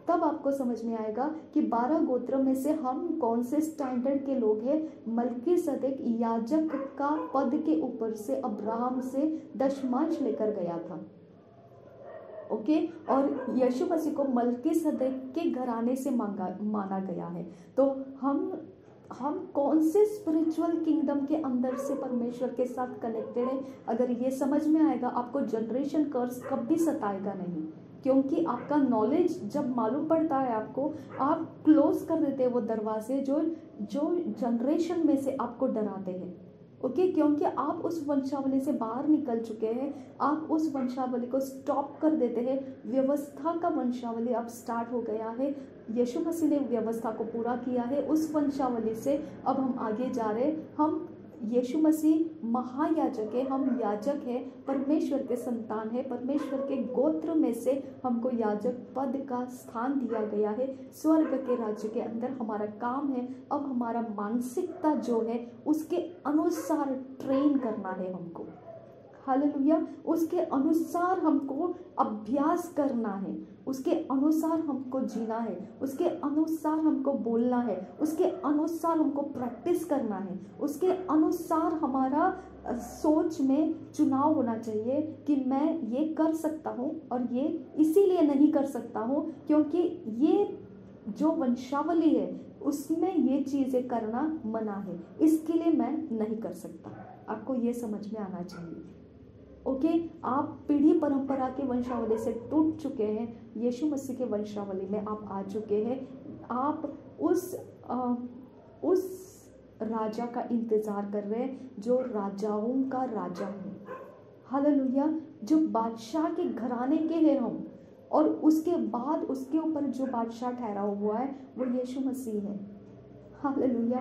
तब आपको समझ में आएगा कि 12 गोत्र में से हम कौन से स्टैंडर्ड के लोग हैं। मल्कीसदेक याजक का पद के ऊपर से अब्राहम से दशमांश लेकर गया था। ओके, और यीशु मसीह को मल्कीसदेक के घराने से माना गया है। तो हम कौन से स्पिरिचुअल किंगडम के अंदर से परमेश्वर के साथ कनेक्टेड है, अगर ये समझ में आएगा, आपको जनरेशन कर्स कभी सताएगा नहीं। क्योंकि आपका नॉलेज जब मालूम पड़ता है आपको, आप क्लोज कर देते हैं वो दरवाजे जो जनरेशन में से आपको डराते हैं। ओके, क्योंकि आप उस वंशावली से बाहर निकल चुके हैं, आप उस वंशावली को स्टॉप कर देते हैं। व्यवस्था का वंशावली अब स्टार्ट हो गया है। यीशु मसीह ने व्यवस्था को पूरा किया है। उस वंशावली से अब हम आगे जा रहे हैं। हम यीशु मसीह महायाजक है, हम याजक है, परमेश्वर के संतान है। परमेश्वर के गोत्र में से हमको याजक पद का स्थान दिया गया है। स्वर्ग के राज्य के अंदर हमारा काम है अब हमारा मानसिकता जो है उसके अनुसार ट्रेन करना है हमको। हालेलुया, उसके अनुसार हमको अभ्यास करना है, उसके अनुसार हमको जीना है, उसके अनुसार हमको बोलना है, उसके अनुसार हमको प्रैक्टिस करना है, उसके अनुसार हमारा सोच में चुनाव होना चाहिए कि मैं ये कर सकता हूँ और ये इसीलिए नहीं कर सकता हूँ क्योंकि ये जो वंशावली है उसमें ये चीज़ें करना मना है, इसके लिए मैं नहीं कर सकता। आपको ये समझ में आना चाहिए। ओके, आप पीढ़ी परंपरा के वंशावली से टूट चुके हैं, यीशु मसीह के वंशावली में आप आ चुके हैं। आप उस राजा का इंतजार कर रहे हैं जो राजाओं का राजा है। हालेलुया, जो बादशाह के घराने के हैं हम, और उसके बाद उसके ऊपर जो बादशाह ठहरा हुआ है वो यीशु मसीह है। हालेलुया,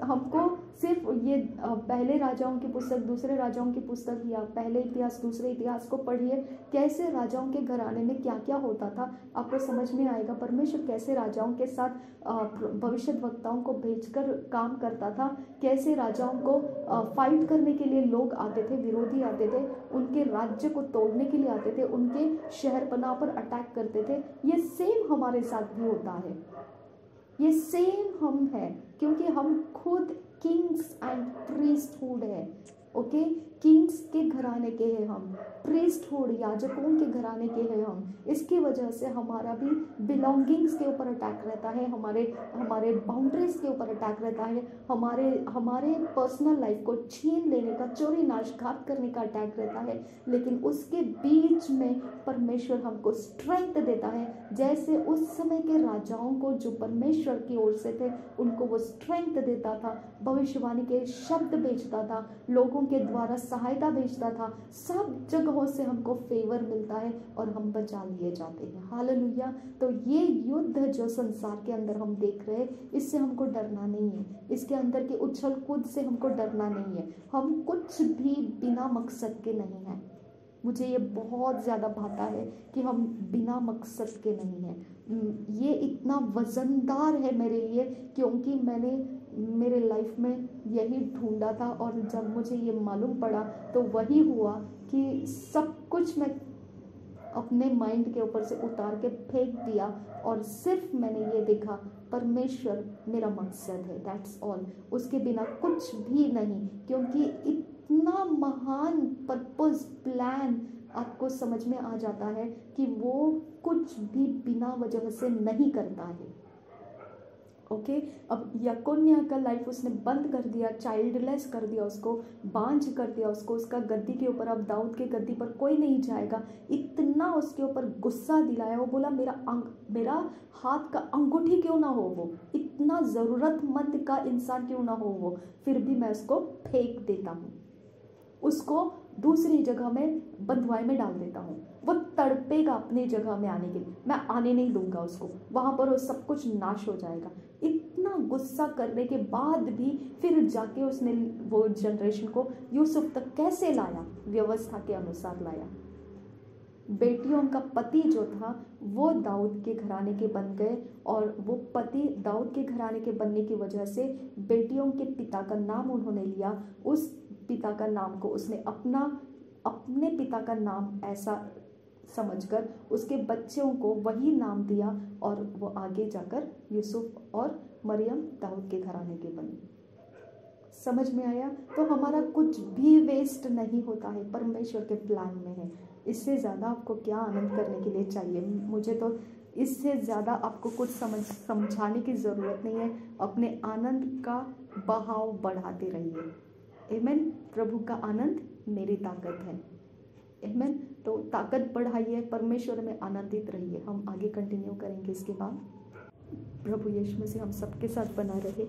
हमको सिर्फ ये पहले राजाओं की पुस्तक, दूसरे राजाओं की पुस्तक या पहले इतिहास दूसरे इतिहास को पढ़िए, कैसे राजाओं के घराने में क्या क्या होता था, आपको समझ में आएगा। परमेश्वर कैसे राजाओं के साथ भविष्यद्वक्ताओं को भेजकर काम करता था, कैसे राजाओं को फाइट करने के लिए लोग आते थे, विरोधी आते थे, उनके राज्य को तोड़ने के लिए आते थे, उनके शहरपनाह पर अटैक करते थे। ये सेम हमारे साथ भी होता है, ये सेम हम हैं, क्योंकि हम खुद किंग्स एंड प्रीस्टहुड है। ओके, किंग्स के घराने के हैं हम, प्रीस्टहुड याजकों के घराने के हैं हम। इसकी वजह से हमारा भी बिलोंगिंग्स के ऊपर अटैक रहता है, हमारे बाउंड्रीज के ऊपर अटैक रहता है, हमारे पर्सनल लाइफ को छीन लेने का, चोरी नाशघात करने का अटैक रहता है। लेकिन उसके बीच में परमेश्वर हमको स्ट्रेंथ देता है, जैसे उस समय के राजाओं को जो परमेश्वर की ओर से थे उनको वो स्ट्रेंथ देता था, भविष्यवाणी के शब्द भेजता था, लोगों के द्वारा सहायता भेजता था। सब जगहों से हमको फेवर मिलता है और हम बचा लिए जाते हैं। हालेलुया, तो ये युद्ध जो संसार के अंदर हम देख रहे हैं, इससे हमको डरना नहीं है, इसके अंदर के उछल कूद से हमको डरना नहीं है। हम कुछ भी बिना मकसद के नहीं हैं। मुझे ये बहुत ज़्यादा भाता है कि हम बिना मकसद के नहीं हैं। ये इतना वज़नदार है मेरे लिए, क्योंकि मैंने मेरे लाइफ में यही ढूंढा था, और जब मुझे ये मालूम पड़ा तो वही हुआ कि सब कुछ मैं अपने माइंड के ऊपर से उतार के फेंक दिया, और सिर्फ मैंने ये देखा परमेश्वर मेरा मकसद है, दैट्स ऑल। उसके बिना कुछ भी नहीं, क्योंकि इतना महान पर्पस प्लान आपको समझ में आ जाता है कि वो कुछ भी बिना वजह से नहीं करता है। ओके, अब यकोन्या का लाइफ उसने बंद कर दिया, चाइल्डलेस कर दिया, उसको बांझ कर दिया, उसका गद्दी के ऊपर, अब दाऊद के गद्दी पर कोई नहीं जाएगा, इतना उसके ऊपर गुस्सा दिलाया। वो बोला मेरा हाथ का अंगूठी क्यों ना हो, वो इतना ज़रूरतमंद का इंसान क्यों ना हो वो, फिर भी मैं उसको फेंक देता हूँ, उसको दूसरी जगह में बंधुआई में डाल देता हूँ। वो तड़पेगा अपनी जगह में आने के लिए, मैं आने नहीं दूंगा उसको, वहाँ पर वो सब कुछ नाश हो जाएगा। इतना गुस्सा करने के बाद भी फिर जाके उसने वो जनरेशन को यूसुफ तक कैसे लाया, व्यवस्था के अनुसार लाया। बेटियों का पति जो था वो दाऊद के घराने के बन गए, और वो पति दाऊद के घराने के बनने की वजह से बेटियों के पिता का नाम उन्होंने लिया। उस पिता का नाम को उसने अपने पिता का नाम ऐसा समझकर उसके बच्चों को वही नाम दिया, और वो आगे जाकर यूसुफ और मरियम दाऊद के घराने के बने। समझ में आया? तो हमारा कुछ भी वेस्ट नहीं होता है, परमेश्वर के प्लान में है। इससे ज़्यादा आपको क्या आनंद करने के लिए चाहिए? मुझे तो इससे ज़्यादा आपको कुछ समझाने की ज़रूरत नहीं है। अपने आनंद का बहाव बढ़ाते रहिए। आमेन। प्रभु का आनंद मेरी ताकत है। आमेन। तो ताकत बढ़ाइए, परमेश्वर में आनंदित रहिए। हम आगे कंटिन्यू करेंगे इसके बाद। प्रभु यीशु मसीह हम सबके साथ बना रहे।